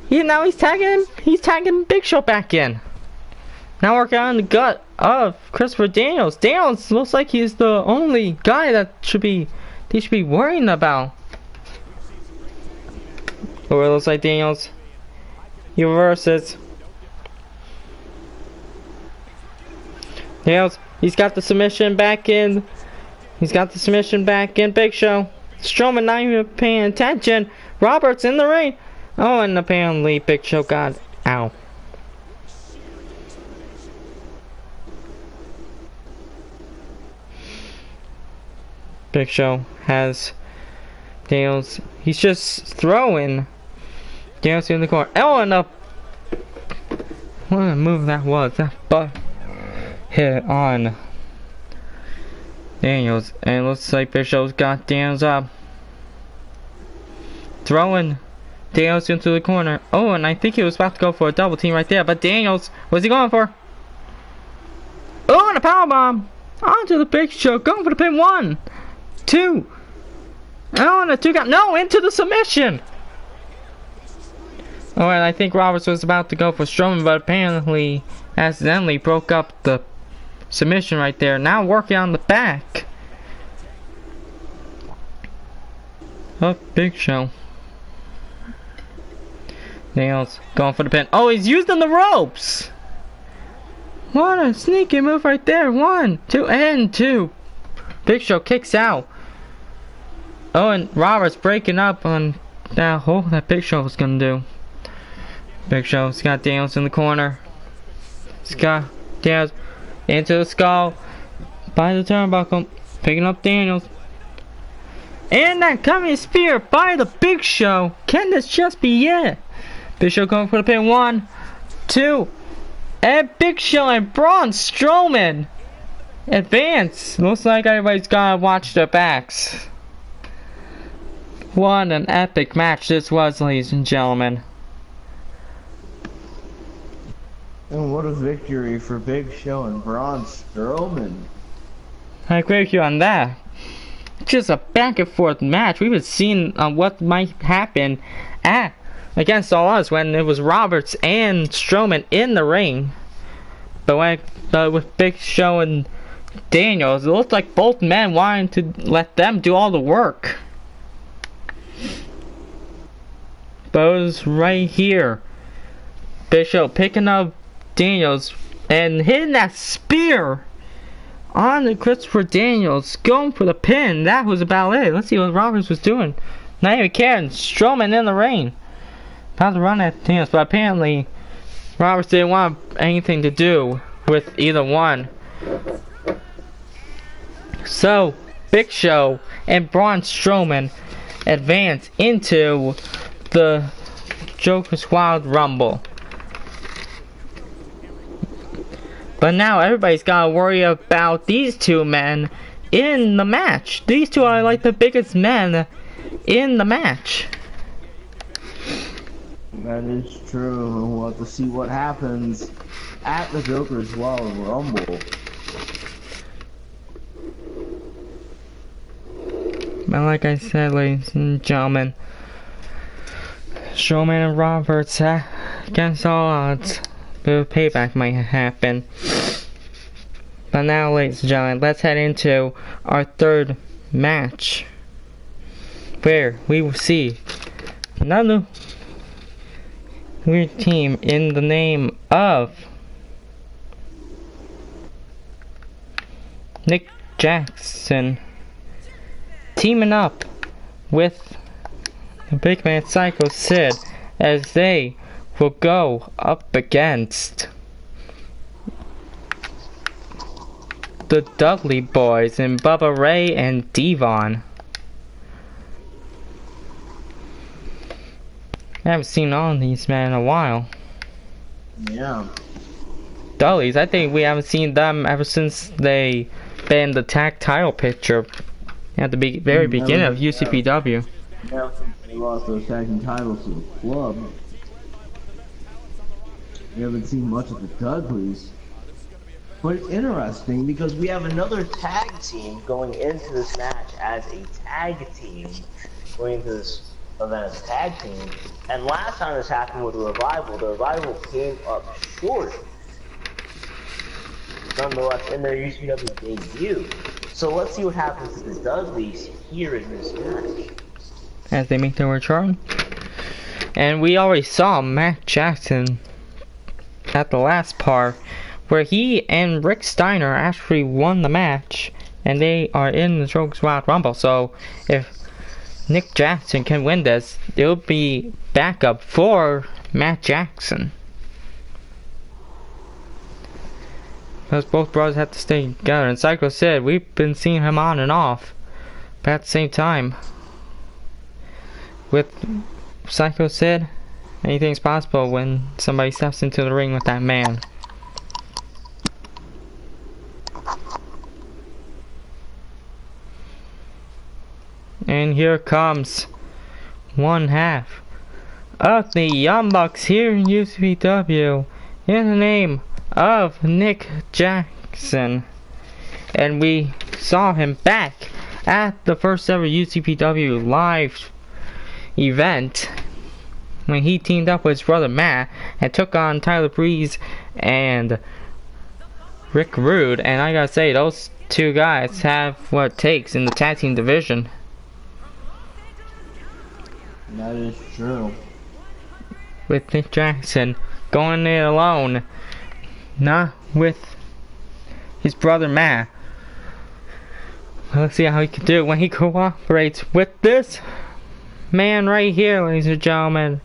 A: Now he's tagging Big Show back in. Now working on the gut of Christopher Daniels. Daniels looks like he's the only guy that they should be worrying about. Or it looks like Daniels. He reverses. Daniels, he's got the submission back in. He's got the submission back in. Big Show. Strowman not even paying attention. Roberts in the ring. Oh, and apparently Big Show got out. Big Show has Daniels. He's just throwing Daniels in the corner. Oh, and up. What a move that was. That butt hit on Daniels. And it looks like Bishop's got Daniels up. Throwing Daniels into the corner. Oh, and I think he was about to go for a double team right there. But Daniels, what's he going for? Oh, and a powerbomb. Onto the Big Show. Going for the pin. 1, 2. Oh, and a 2 count. No, into the submission. Oh, and I think Roberts was about to go for Strowman, but apparently accidentally broke up the submission right there. Now working on the back. Oh, Big Show. Nails going for the pin. Oh, he's using the ropes. What a sneaky move right there. 1, 2, and 2. Big Show kicks out. Oh, and Roberts breaking up on that hole that Big Show was gonna do. Big Show's got Daniels in the corner. He's got Daniels into the skull by the turnbuckle, picking up Daniels. And that coming spear by the Big Show. Can this just be it? Big Show going for the pin. 1, 2, and Big Show and Braun Strowman advance. Looks like everybody's gotta watch their backs. What an epic match this was, ladies and gentlemen.
B: And what a victory for Big Show and Braun Strowman.
A: I agree with you on that. Just a back and forth match. We were seeing what might happen at Against All Odds when it was Roberts and Strowman in the ring. But with Big Show and Daniels, it looked like both men wanted to let them do all the work. But it was right here. Big Show picking up Daniels and hitting that spear on the Christopher Daniels, going for the pin. That was about it. Let's see what Roberts was doing. Not even caring. Strowman in the ring. About to run at Daniels, but apparently Roberts didn't want anything to do with either one. So Big Show and Braun Strowman advance into the Joker's Wild Rumble. But now everybody's gotta worry about these two men in the match. These two are like the biggest men in the match.
B: That is true. We'll have to see what happens at the Joker's Wild Rumble.
A: But like I said, ladies and gentlemen, Strowman and Roberts against all odds. The payback might happen. But now, ladies and gentlemen, let's head into our third match, where we will see another weird team in the name of Nick Jackson teaming up with the big man Psycho Sid as they will go up against the Dudley Boys and Bubba Ray and Devon. I haven't seen all of these men in a while.
B: Yeah.
A: Dudleys, I think we haven't seen them ever since they been the tag title picture at the very beginning of UCPW.
B: Yeah, they lost those tag team titles to the club. We haven't seen much of the Dudleys. But it's interesting because we have another tag team going into this match as a tag team. Going into this event as a tag team. And last time this happened with the Revival came up short. Nonetheless, in their UCPW debut. So let's see what happens to the Dudleys here in this match.
A: As they make their return. And we already saw Matt Jackson at the last part, where he and Rick Steiner actually won the match, and they are in the Joker's Wild Rumble. So if Nick Jackson can win this, it'll be backup for Matt Jackson. Because both brothers have to stay together. And Psycho said we've been seeing him on and off, but at the same time, with Psycho Sid Anything's possible when somebody steps into the ring with that man. And here comes one half of the Young Bucks here in UCPW in the name of Nick Jackson. And we saw him back at the first ever UCPW live event when he teamed up with his brother Matt and took on Tyler Breeze and Rick Rude. And I gotta say, those two guys have what it takes in the tag team division.
B: That is true.
A: With Nick Jackson going it alone, not with his brother Matt. Let's see how he can do it when he cooperates with this man right here, ladies and gentlemen.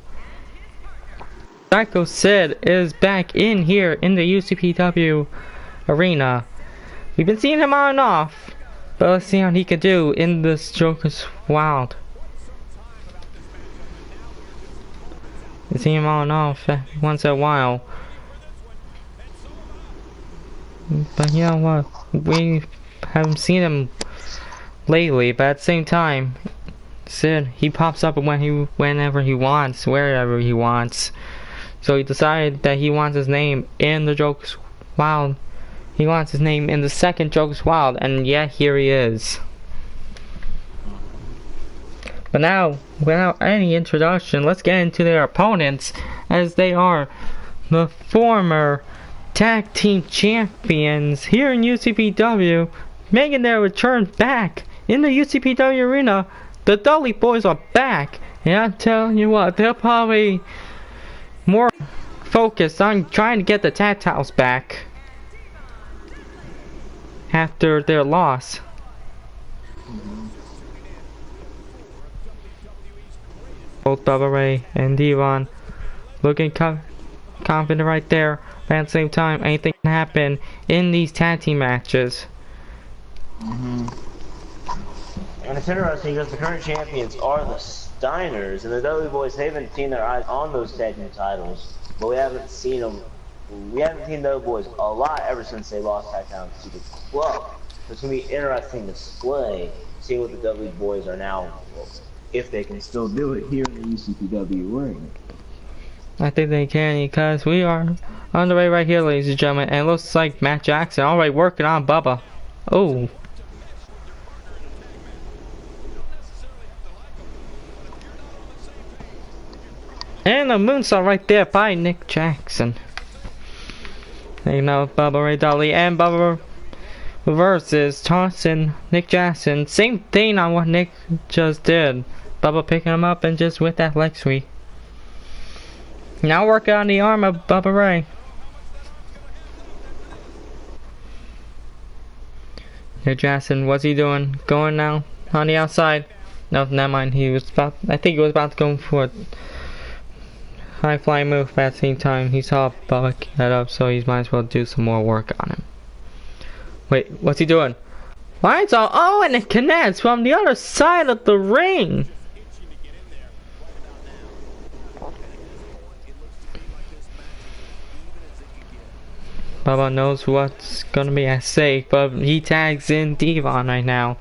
A: Psycho Sid is back in here in the UCPW arena. We've been seeing him on and off, but let's see how he can do in this Joker's Wild. We see him on and off once in a while. But you know what? We haven't seen him lately, but at the same time, Sid, he pops up whenever he wants, wherever he wants. So he decided that he wants his name in the Joker's Wild. He wants his name in the second Joker's Wild, and yet here he is. But now, without any introduction, let's get into their opponents, as they are the former tag team champions here in UCPW, making their return back in the UCPW arena. The Dudley Boys are back, and I'm telling you what, they're probably more focused on trying to get the tag titles back after their loss. Both Bubba Ray and Devon looking confident right there, but at the same time, anything can happen in these tag team matches.
B: And it's interesting because the current champions are the Steiners, and the Dudley Boys haven't seen their eyes on those tag team titles, but we haven't seen them. We haven't seen those boys a lot ever since they lost tag titles to the club. So it's gonna be interesting display, seeing what the Dudley Boys are now. If they can still do it here in the UCPW ring.
A: I think they can, because we are on the way right here, ladies and gentlemen, and it looks like Matt Jackson already working on Bubba. Oh. And a moonsault right there by Nick Jackson. You know, Bubba Ray Dudley and Bubba reverses, tossing Nick Jackson. Same thing on what Nick just did. Bubba picking him up and just with that leg sweep. Now working on the arm of Bubba Ray. Nick Jackson, what's he doing? Going now on the outside? No, never mind. I think he was about to go for a high flying move, but at the same time, he saw Bubba get up, so he might as well do some more work on him. Wait, what's he doing? Why it's all, oh, and it connects from the other side of the ring. Bubba knows what's gonna be at stake, but he tags in Devon right now.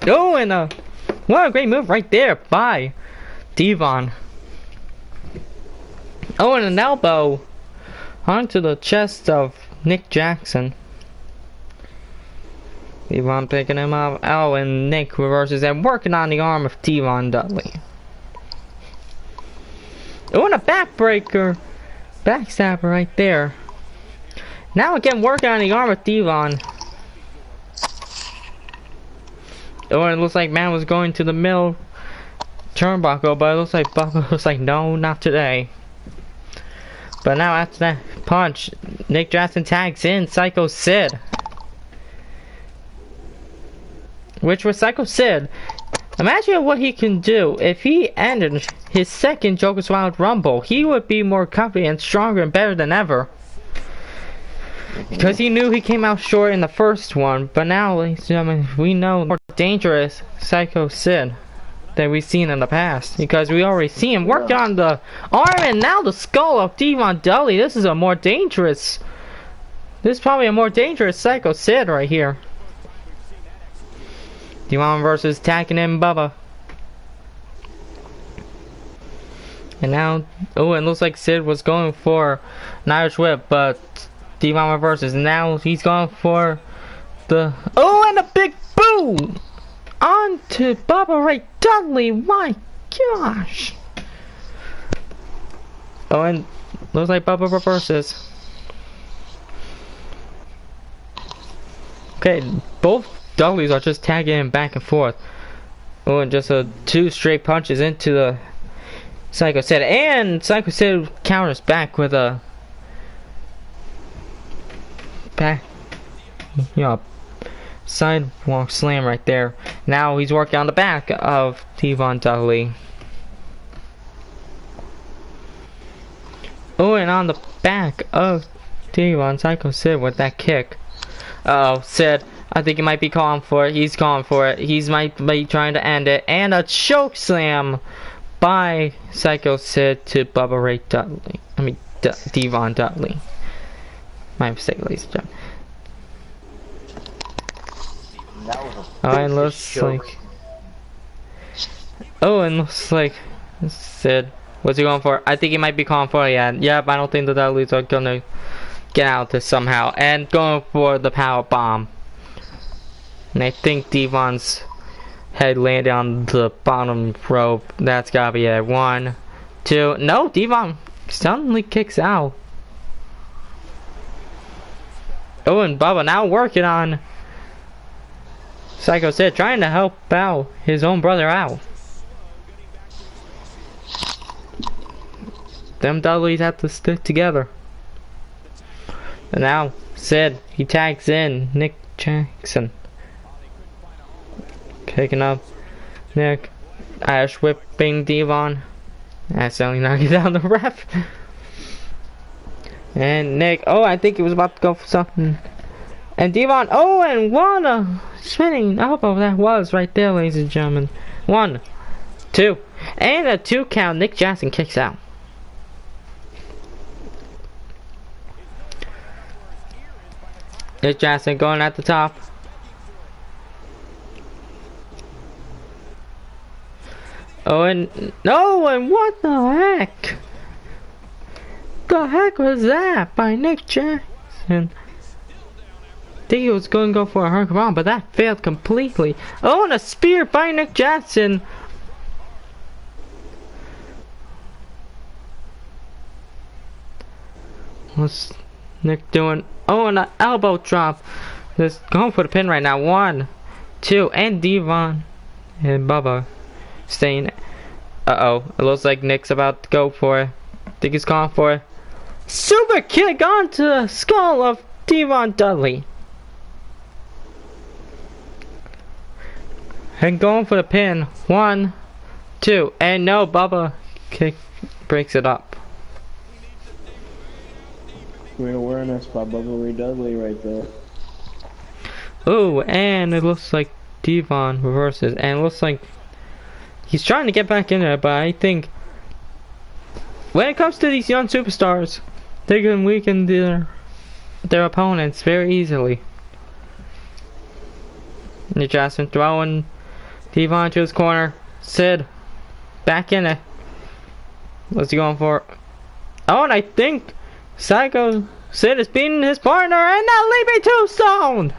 A: Oh, and what a great move right there by Devon. Oh, and an elbow onto the chest of Nick Jackson. Devon picking him up. Oh, and Nick reverses and working on the arm of Devon Dudley. Oh, and a backbreaker. Backstabber right there. Now again working on the arm of Devon. Oh, and it looks like man was going to the middle turnbuckle, but it looks like Bubba was like, no, not today. But now after that punch, Nick Jackson tags in Psycho Sid. Which was Psycho Sid. Imagine what he can do if he ended his second Joker's Wild Rumble. He would be more confident, stronger, and better than ever. Because he knew he came out short in the first one. But now, ladies and gentlemen, we know more dangerous Psycho Sid. that we've seen in the past, because we already see him working on the arm and now the skull of Devon Dudley. This is probably a more dangerous Psycho Sid right here. Devon versus attacking him, Bubba. And now, oh, it looks like Sid was going for an Irish whip, but Devon reverses. Now he's going for the, oh, and a big boom onto Bubba Ray Dudley. My gosh. Oh, and looks like Bubba reverses. Okay, both Dudleys are just tagging him back and forth. Oh, and just two straight punches into the Psycho Sid, and Psycho Sid counters back with a sidewalk slam right there. Now he's working on the back of Devon Dudley. Oh, and on the back of Devon, Psycho Sid with that kick. Sid, I think he might be calling for it. He's calling for it. He might be trying to end it, and a choke slam by Psycho Sid to Bubba Ray Dudley. I mean, Devon Dudley. My mistake, ladies and gentlemen. Oh, and looks like. Oh, and looks like Sid. What's he going for? I think he might be calling for it. Yeah, yep. I don't think the Dudleys are gonna get out of this somehow. And going for the power bomb. And I think Devon's head landed on the bottom rope. That's gotta be it. 1, 2. No, Devon suddenly kicks out. Oh, and Bubba now working on Psycho Sid, trying to help out his own brother out. Them Dudleys have to stick together. And now Sid, he tags in Nick Jackson. Picking up Nick, Irish whipping Devon, accidentally knocking down the ref. And Nick, oh, I think he was about to go for something. And Devon, oh, and what a spinning elbow that was right there, ladies and gentlemen. 1, 2, and a 2 count. Nick Jackson kicks out. Nick Jackson going at the top. Oh, and no, and what the heck? The heck was that by Nick Jackson? I think he was going to go for a hurricane, but that failed completely. Oh, and a spear by Nick Jackson. What's Nick doing? Oh, and an elbow drop. Just going for the pin right now. 1, 2, and Devon and Bubba staying. Uh-oh. It looks like Nick's about to go for it. I think he's calling for it. Super kick onto the skull of Devon Dudley. And going for the pin. 1, 2, and no, Bubba kick breaks it up.
B: Great awareness by Bubba Ray Dudley right there.
A: Oh, and it looks like Devon reverses, and it looks like he's trying to get back in there, but I think when it comes to these young superstars, they can weaken their opponents very easily. Nick Jackson throwing Devon to his corner. Sid back in it. What's he going for? Oh, and I think Psycho Sid is beating his partner, and now leaping tombstone.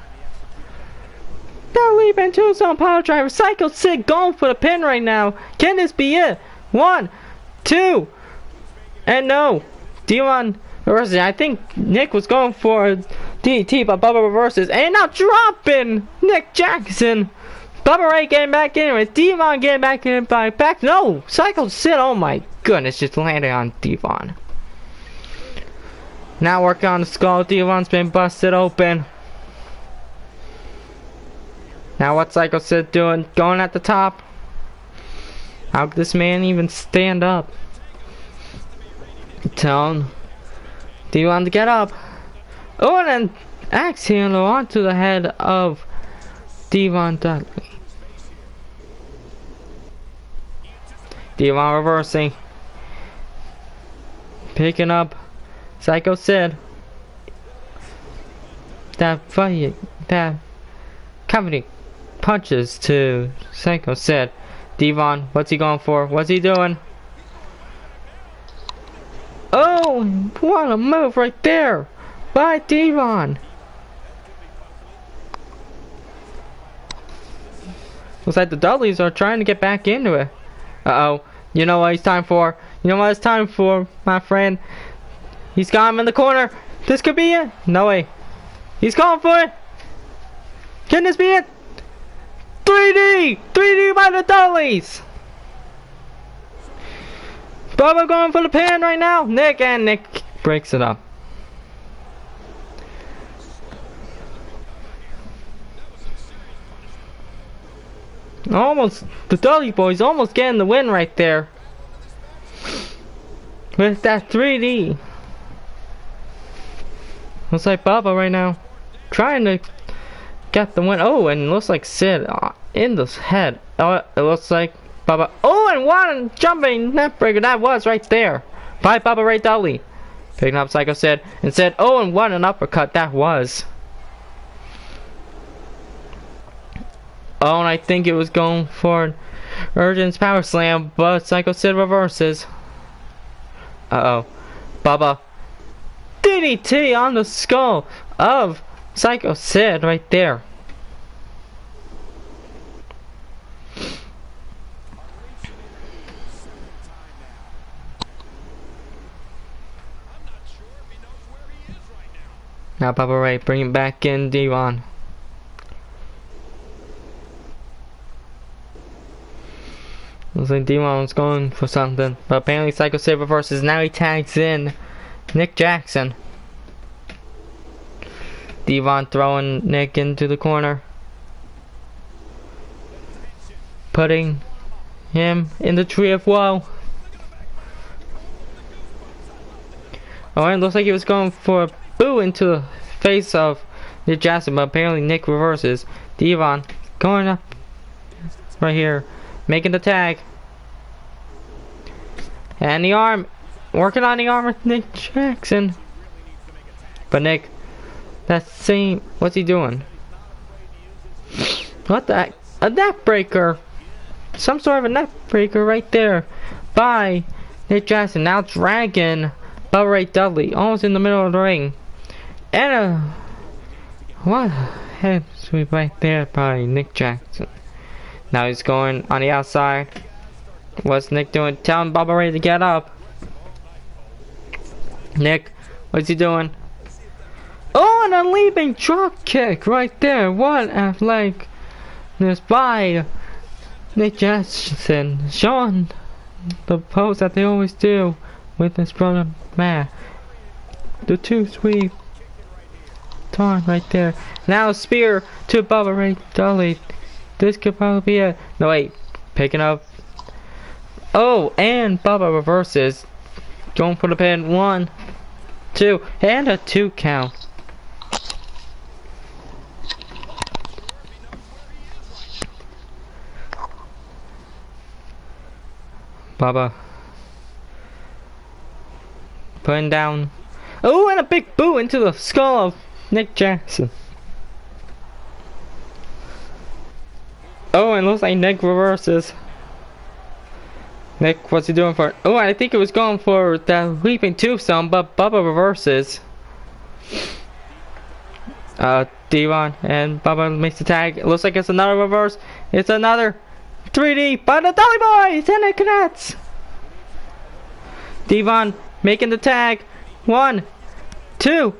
A: Now leaping tombstone power driver. Psycho Sid going for the pin right now. Can this be it? 1, 2, and no. Devon reverses. I think Nick was going for DDT, but Bubba reverses, and now dropping Nick Jackson. Bubba Ray getting back in with Devon getting back in by back. No, Psycho Sid. Oh my goodness, just landed on Devon. Now working on the skull. Devon's been busted open. Now what's Psycho Sid doing? Going at the top. How could this man even stand up? Telling Devon to get up. Oh, and then axe handle onto the head of Devon Dudley. Devon reversing. Picking up Psycho Sid. That cavity punches to Psycho Sid. Devon, what's he going for? What's he doing? Oh, what a move right there by Devon. Looks like the Dudleys are trying to get back into it. Uh-oh. You know what it's time for? You know what it's time for, my friend? He's got him in the corner. This could be it. No way. He's going for it. Can this be it? 3D! 3D by the Dudleys! Bubba going for the pin right now. Nick breaks it up. Almost, the Dudley boys almost getting the win right there. With that 3D. Looks like Bubba right now trying to get the win. Oh, and it looks like Sid in the head. Oh, it looks like Bubba. Oh, and one jumping net breaker. That was right there by Bubba Ray Dudley. Picking up Psycho Sid and said, oh, and one an uppercut. That was. Oh, and I think it was going for Urgent's power slam, but Psycho Sid reverses. Uh-oh. Bubba. DDT on the skull of Psycho Sid right there. Now Bubba Ray bringing back in Devon. Looks like Devon's going for something, but apparently Psycho Sid reverses. Now he tags in Nick Jackson. Devon throwing Nick into the corner, putting him in the tree of woe. Oh, and it looks like he was going for a boo into the face of Nick Jackson, but apparently Nick reverses. Devon going up right here, making the tag. And the arm, working on the arm with Nick Jackson. But Nick, that same, what's he doing? What the heck? A neck breaker. Some sort of a neck breaker right there by Nick Jackson. Now dragging Bubba Ray Dudley almost in the middle of the ring. And a what head sweep right there by Nick Jackson. Now he's going on the outside. What's Nick doing? Telling Bubba Ray to get up. Nick, what's he doing? Oh, and a leaping drop kick right there. What athleticness by Nick Jackson, showing the pose that they always do with his brother Matt. The two sweep turn right there. Now a spear to Bubba Ray Dudley. This could probably be it. No wait, picking up. Oh, and Bubba reverses, going for the pin. 1, 2, and a 2 count. Bubba putting down. Oh, and a big boo into the skull of Nick Jackson. Oh, and looks like Nick reverses. Nick, what's he doing for? Oh, I think it was going for that leaping tombstone, but Bubba reverses. Devon and Bubba makes the tag. It looks like it's another reverse. It's another 3D by the Dolly Boys, and it connects. Devon making the tag. 1, 2,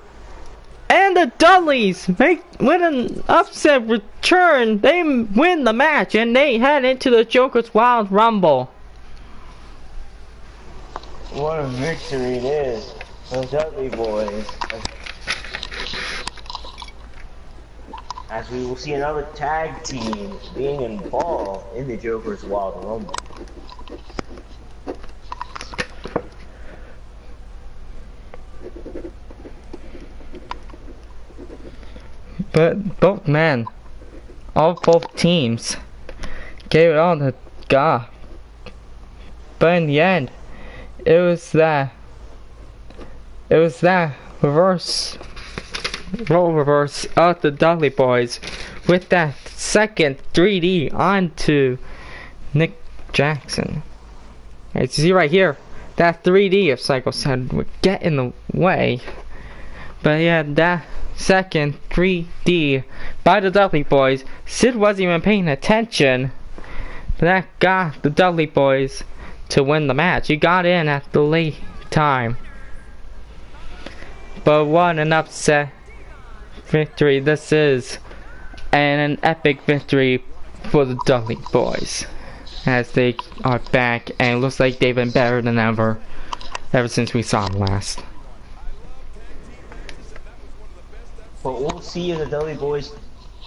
A: and the Dudleys with an upset return. They win the match, and they head into the Joker's Wild Rumble.
B: What a victory it is, the Dudley Boys. As we will see another tag team being involved in the Joker's Wild Rumble.
A: But both teams gave it all to God. But in the end, it was that reverse role reverse of the Dudley Boys with that second 3D onto Nick Jackson. As you see right here, that 3D of Psycho said would get in the way. But yeah, that second 3D by the Dudley Boys, Sid wasn't even paying attention. But that got the Dudley Boys to win the match. He got in at the late time. But what an upset victory this is. And an epic victory for the Dudley Boys. As they are back and it looks like they've been better than ever since we saw them last.
B: But we'll see if the Dudley Boys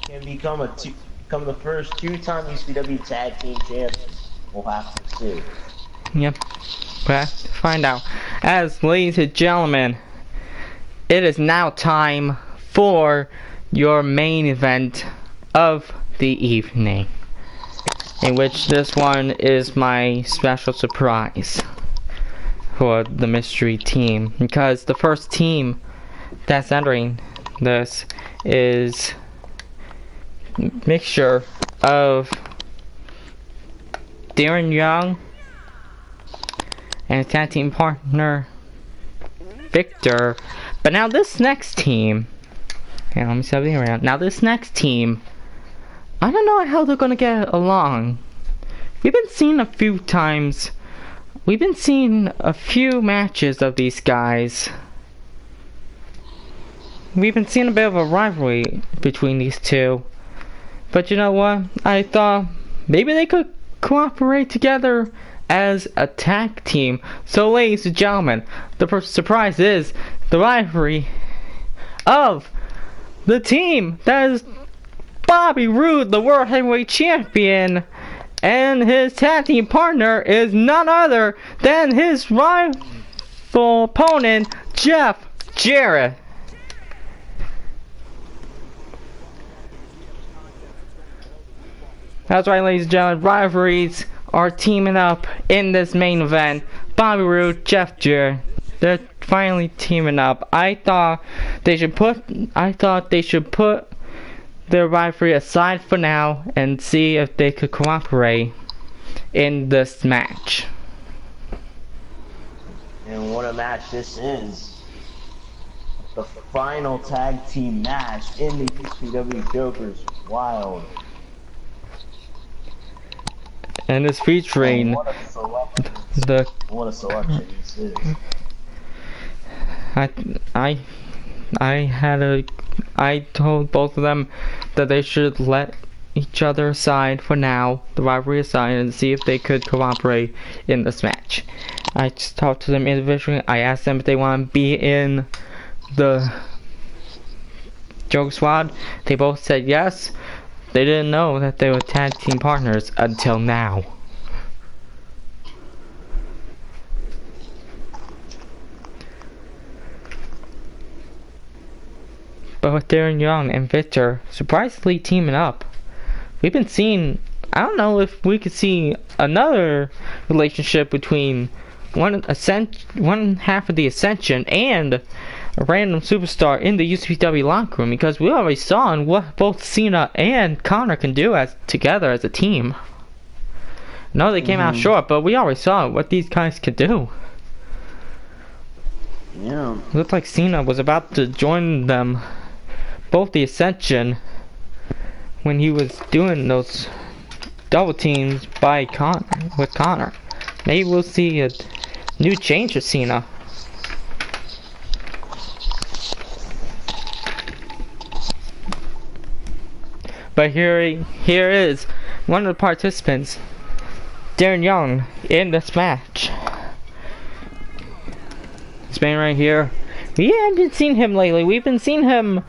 B: can become the first two-time UCPW Tag Team Champions. We'll have to see.
A: Yep. We'll have to find out. As ladies and gentlemen, it is now time for your main event of the evening. In which this one is my special surprise for the mystery team. Because the first team that's entering this is a mixture of Darren Young and his tag team partner Victor. But now this next team, let me see everything around. Now this next team, I don't know how they're gonna get along. We've been seeing a few times. We've been seeing a few matches of these guys. We've been seeing a bit of a rivalry between these two. But you know what? I thought maybe they could cooperate together as a tag team. So ladies and gentlemen, the surprise is the rivalry of the team that is Bobby Roode, the World Heavyweight Champion, and his tag team partner is none other than his rival opponent, Jeff Jarrett. That's right, ladies and gentlemen, rivalries are teaming up in this main event. Bobby Roode, Jeff Jarrett, they're finally teaming up. I thought they should put their rivalry aside for now and see if they could cooperate in this match.
B: And what a match this is. The final tag team match in the UCPW Jokers Wild.
A: And it's featuring
B: what a selection this is.
A: I told both of them that they should let each other aside for now, the rivalry aside, and see if they could cooperate in this match. I just talked to them individually. I asked them if they want to be in the Joke Squad. They both said yes. They didn't know that they were tag team partners until now. But with Darren Young and Victor surprisingly teaming up, we've been seeing, I don't know if we could see another relationship between one half of the Ascension and a random superstar in the UCPW locker room, because we already saw what both Cena and Connor can do together as a team. No, they came out short, but we already saw what these guys could do.
B: Yeah.
A: It looked like Cena was about to join them, both the Ascension, when he was doing those double teams with Connor. Maybe we'll see a new change of Cena. But here is one of the participants, Darren Young, in this match. This man right here. We haven't been seeing him lately. We've been seeing him a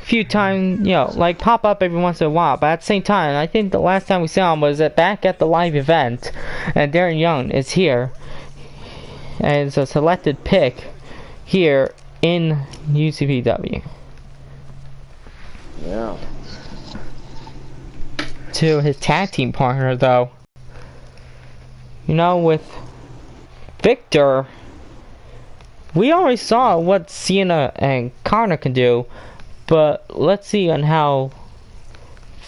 A: few times, like pop up every once in a while. But at the same time, I think the last time we saw him was back at the live event. And Darren Young is here. And it's a selected pick here in UCPW.
B: Yeah.
A: To his tag team partner, though. With Victor, we already saw what Cena and Connor can do, but let's see on how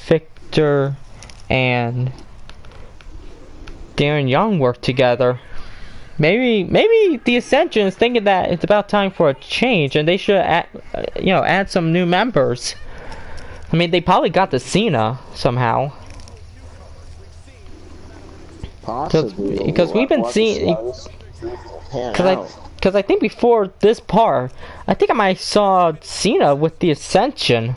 A: Victor and Darren Young work together. Maybe the Ascension is thinking that it's about time for a change, and they should add some new members. I mean, they probably got the Cena somehow.
B: Possibly.
A: Because we've been seeing. Because I think before this part, I think I might saw Cena with the Ascension.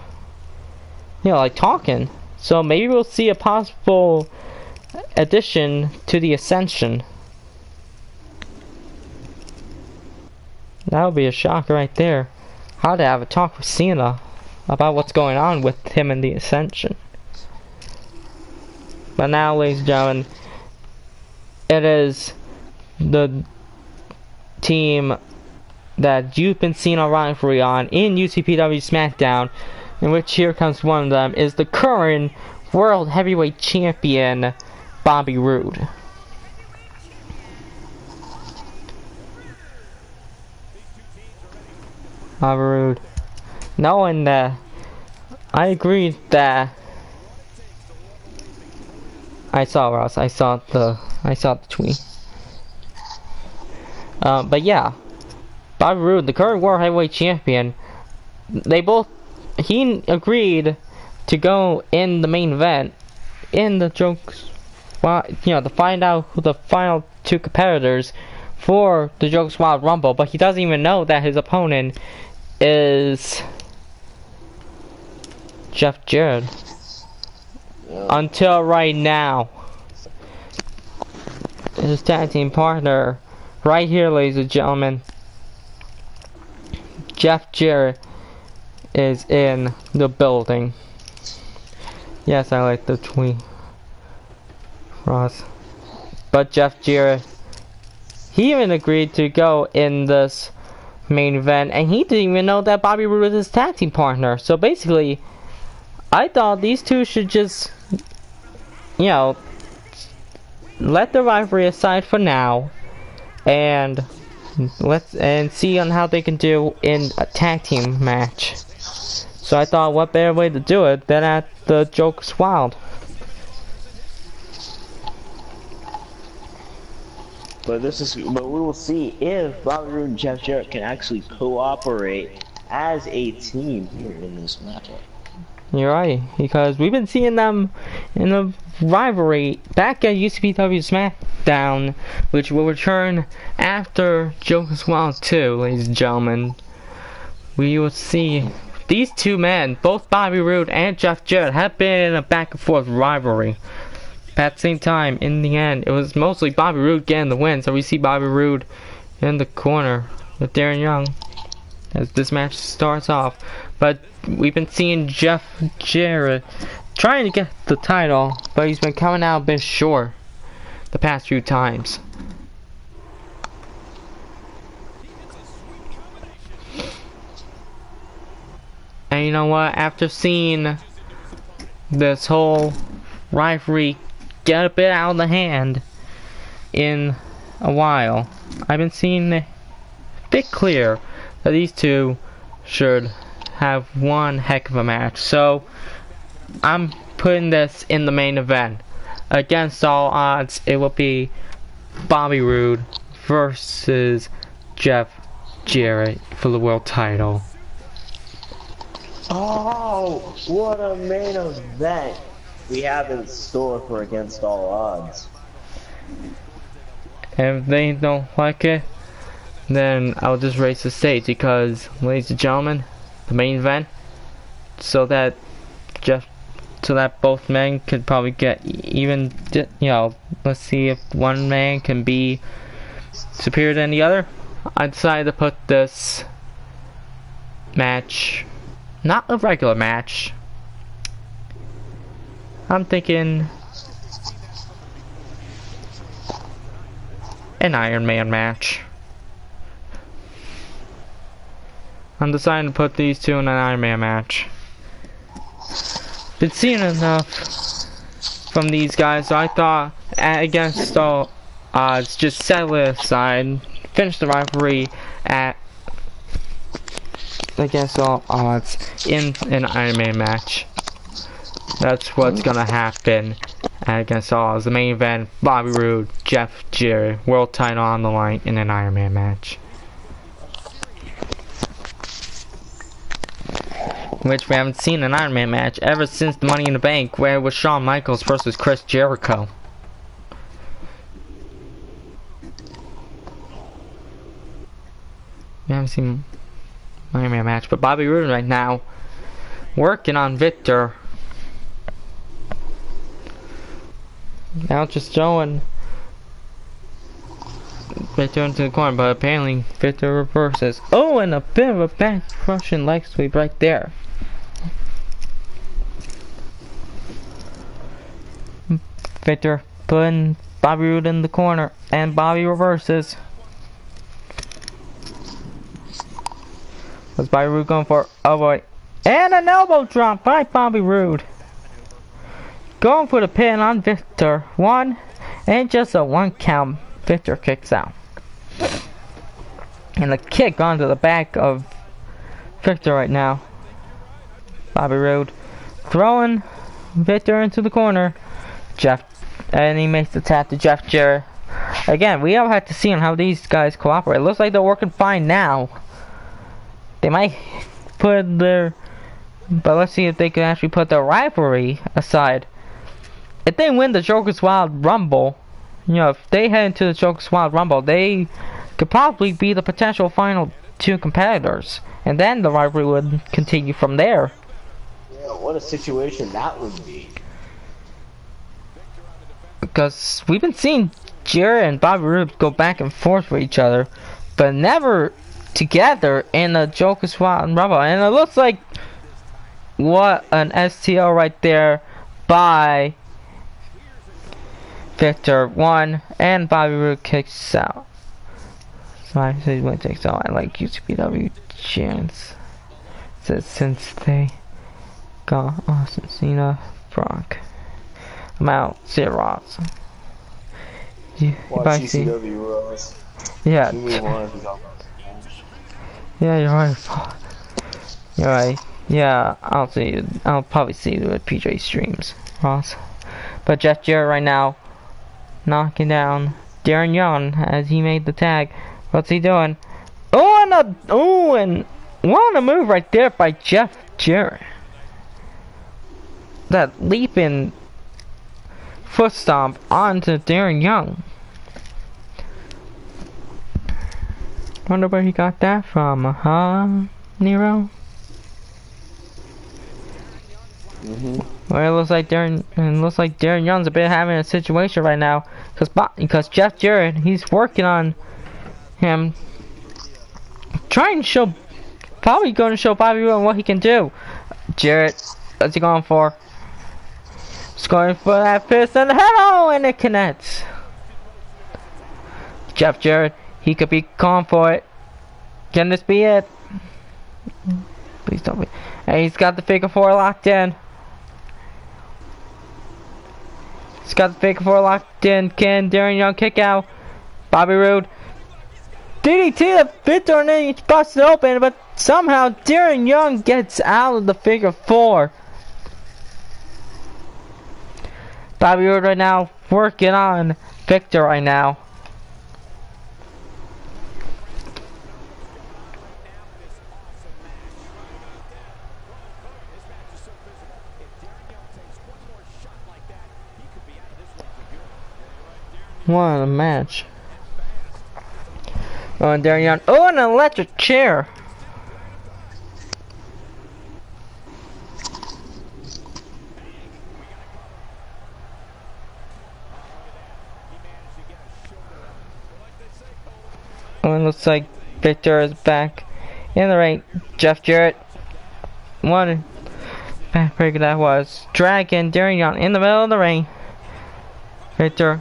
A: Like talking. So maybe we'll see a possible addition to the Ascension. That would be a shock right there. How to have a talk with Cena about what's going on with him and the Ascension. But now, ladies and gentlemen, it is the team that you've been seeing a rivalry on in UCPW SmackDown, in which here comes one of them, is the current World Heavyweight Champion, Bobby Roode. Bobby Roode. Knowing that, I agree that I saw the tweet. But yeah, Bobby Roode, the current World Heavyweight Champion, he agreed to go in the main event in the Jokes, to find out who the final two competitors for the Jokes Wild Rumble, but he doesn't even know that his opponent is Jeff Jarrett. Until right now. His tag team partner, right here, ladies and gentlemen, Jeff Jarrett is in the building. Yes, I like the tweet, Ross. But Jeff Jarrett, he even agreed to go in this main event, and he didn't even know that Bobby Roode was his tag team partner. So basically, I thought these two should just, let the rivalry aside for now, and see on how they can do in a tag team match. So I thought, what better way to do it than at the Jokes Wild?
B: But we will see if Bobby Roode and Jeff Jarrett can actually cooperate as a team here in this matchup.
A: You're right, because we've been seeing them in a rivalry back at UCPW SmackDown, which will return after Jokes Wild 2, ladies and gentlemen. We will see these two men, both Bobby Roode and Jeff Jarrett, have been in a back and forth rivalry. At the same time, in the end, it was mostly Bobby Roode getting the win, so we see Bobby Roode in the corner with Darren Young as this match starts off. But we've been seeing Jeff Jarrett trying to get the title, but he's been coming out a bit short the past few times. And you know what? After seeing this whole rivalry get a bit out of the hand in a while, I've been seeing it a bit clear that these two should have one heck of a match. So I'm putting this in the main event. Against all odds, it will be Bobby Roode versus Jeff Jarrett for the world title.
B: Oh, what a main event we have in store for Against All Odds.
A: If they don't like it, then I'll just raise the stage, because, ladies and gentlemen, the main event, so that both men could probably get even, let's see if one man can be superior than the other. I decided to put this match, not a regular match, I'm thinking an Iron Man match. I'm deciding to put these two in an Iron Man match. Been seeing enough from these guys, so I thought Against All odds just settle it aside, finish the rivalry at against all odds in an Iron Man match. That's what's gonna happen against all odds. The main event: Bobby Roode, Jeff Jarrett, world title on the line in an Iron Man match. Which we haven't seen an Iron Man match ever since the Money in the Bank, where it was Shawn Michaels versus Chris Jericho. We haven't seen an Iron Man match, but Bobby Roode right now working on Victor. Now just throwing Victor into the corner, but apparently Victor reverses. Oh, and a bit of a back crushing leg sweep right there. Victor putting Bobby Roode in the corner, and Bobby reverses. What's Bobby Roode going for? Oh boy. And an elbow drop by Bobby Roode. Going for the pin on Victor. One, and just a 1 count. Victor kicks out. And a kick onto the back of Victor right now. Bobby Roode throwing Victor into the corner. And he makes the tap to Jeff Jarrett. Again, we all have to see on how these guys cooperate. It looks like they're working fine now. They might put their... But let's see if they can actually put their rivalry aside. If they win the Joker's Wild Rumble, you know, if they head into the Joker's Wild Rumble, they could probably be the potential final 2 competitors. And then the rivalry would continue from there.
B: Yeah, what a situation that would be.
A: Because we've been seeing Jarrett and Bobby Roode go back and forth with each other, but never together in the Joker's Wild Rumble. And it looks like what an STL right there by Victor. 1, and Bobby Roode kicks out. So I say when takes out. I like UCPW chance. Says since they got Austin Cena, Brock. I'm out. See you, Ross.
B: Watch UCW, Ross.
A: Yeah. Yeah, you're right. You're right. Yeah, I'll see you. I'll probably see you at PJ streams, Ross. But Jeff Jarrett right now knocking down Darren Young as he made the tag. What's he doing? Oh, and what a move right there by Jeff Jarrett. That leaping foot stomp onto Darren Young. Wonder where he got that from, huh, Nero? Well, it looks like Darren Young's a bit having a situation right now, because Jeff Jarrett, he's working on him, trying to show, probably going to show Bobby Roode what he can do. Jarrett, what's he going for? He's going for that fist and hello, and it connects. Jeff Jarrett, he could be calling for it. Can this be it? Please don't be. And he's got the figure 4 locked in. He's got the figure 4 locked in. Can Darren Young kick out? Bobby Roode. DDT the Victor, and then he's busted open, but somehow Darren Young gets out of the figure 4. Bobby Roode right now working on Victor right now. What a match. Oh, and Darren Young. Oh, an electric chair. Oh, it looks like Victor is back in the ring. Jeff Jarrett. One backbreaker that was. Dragging Darren Young in the middle of the ring. Victor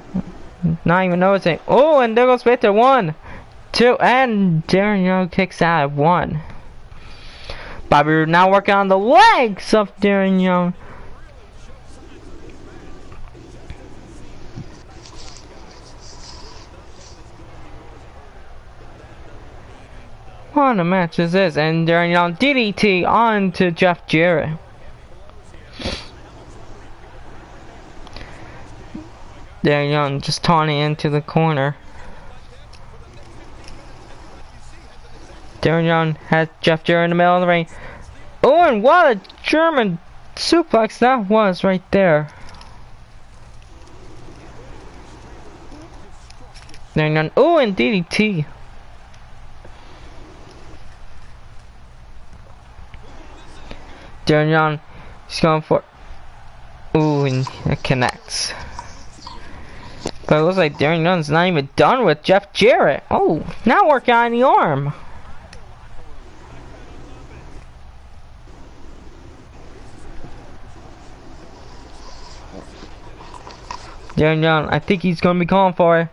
A: not even noticing. Oh, and there goes Victor. 1, 2, and Darren Young kicks out at 1. Bobby Roode now working on the legs of Darren Young. What a match is this? And during on DDT on to Jeff Jarrett. Darren Young just taunting into the corner. Darren Young has Jeff Jarrett in the middle of the ring. Oh, and what a German suplex that was right there. Darren Young. Oh, and DDT. Darren Young, he's going for. Ooh, and it connects. But it looks like Darren Young's not even done with Jeff Jarrett. Oh, now working on the arm. Darren Young, I think he's going to be calling for it.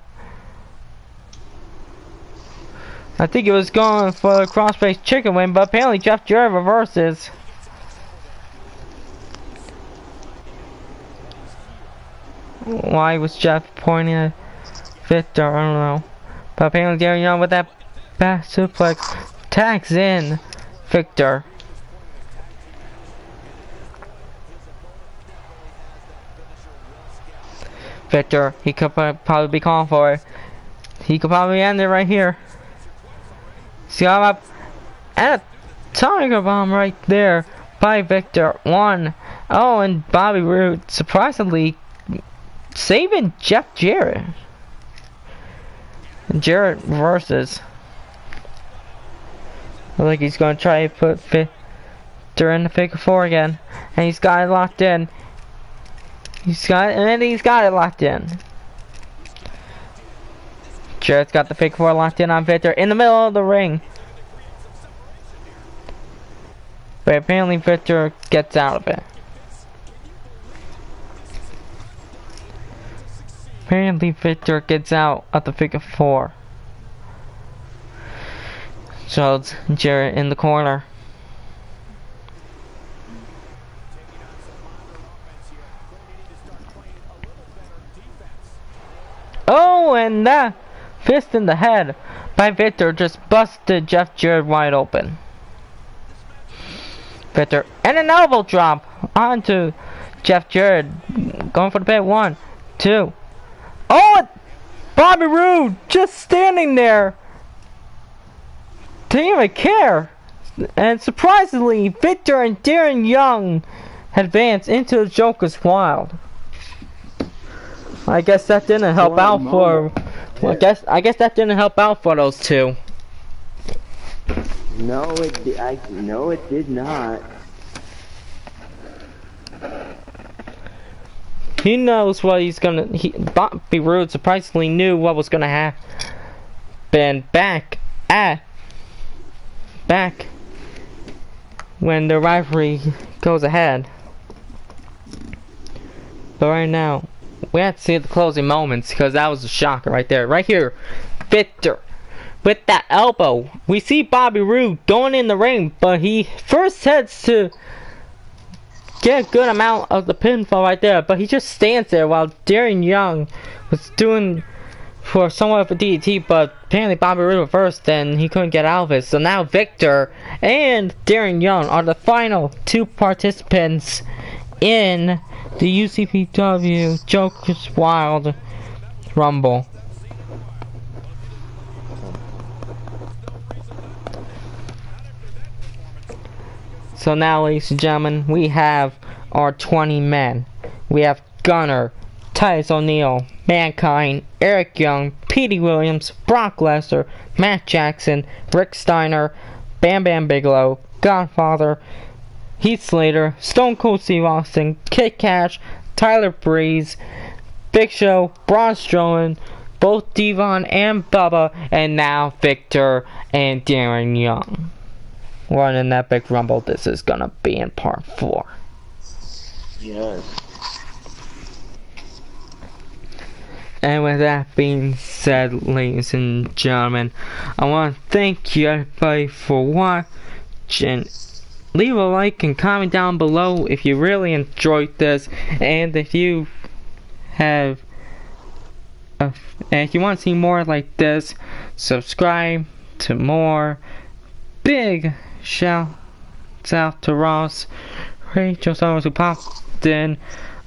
A: I think he was going for a cross-face chicken wing, but apparently Jeff Jarrett reverses. Why was Jeff pointing at Victor? I don't know. But apparently Darren Young with that back suplex tags in Victor. Victor, he could probably be calling for it. He could probably end it right here. See how up and a Tiger Bomb right there by Victor. 1. Oh, and Bobby Roode surprisingly saving Jeff Jarrett. Jarrett versus. Looks like he's gonna try to put Victor in the figure 4 again, and he's got it locked in. He's got it locked in. Jarrett's got the figure 4 locked in on Victor in the middle of the ring. But apparently Victor gets out of it. Apparently Victor gets out of the figure 4. So it's Jarrett in the corner. Oh, and that fist in the head by Victor just busted Jeff Jarrett wide open. Victor and an elbow drop onto Jeff Jarrett. Going for the pin. 1, 2. Oh, Bobby Roode just standing there. Didn't even care. And surprisingly, Victor and Darren Young advance into the Joker's Wild. I guess that didn't help out for. Well, I guess that didn't help out for those two.
B: No, it did not.
A: He knows what he's gonna. Bobby Roode surprisingly knew what was gonna happen back when the rivalry goes ahead. But right now, we have to see the closing moments because that was a shocker right there. Right here, Victor with that elbow. We see Bobby Roode going in the ring, but he first heads to get a good amount of the pinfall right there, but he just stands there while Darren Young was doing for somewhat of a DDT, but apparently Bobby Roode reversed and he couldn't get out of it. So now Victor and Darren Young are the final 2 participants in the UCPW Joker's Wild Rumble. So now, ladies and gentlemen, we have our 20 men. We have Gunner, Titus O'Neil, Mankind, Eric Young, Petey Williams, Brock Lesnar, Matt Jackson, Rick Steiner, Bam Bam Bigelow, Godfather, Heath Slater, Stone Cold Steve Austin, Kid Cash, Tyler Breeze, Big Show, Braun Strowman, both Devon and Bubba, and now Victor and Darren Young. What an epic rumble this is gonna be in part 4.
B: Yes.
A: And with that being said, ladies and gentlemen, I want to thank you everybody for watching. Leave a like and comment down below if you really enjoyed this, and if you have and if you want to see more like this, subscribe to more big shout out to Ross, Rachel Summers, who popped in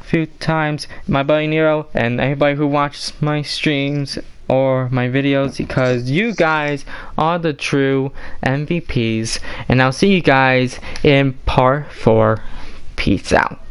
A: a few times, my buddy Nero, and everybody who watches my streams or my videos, because you guys are the true MVPs. And I'll see you guys in part 4. Peace out.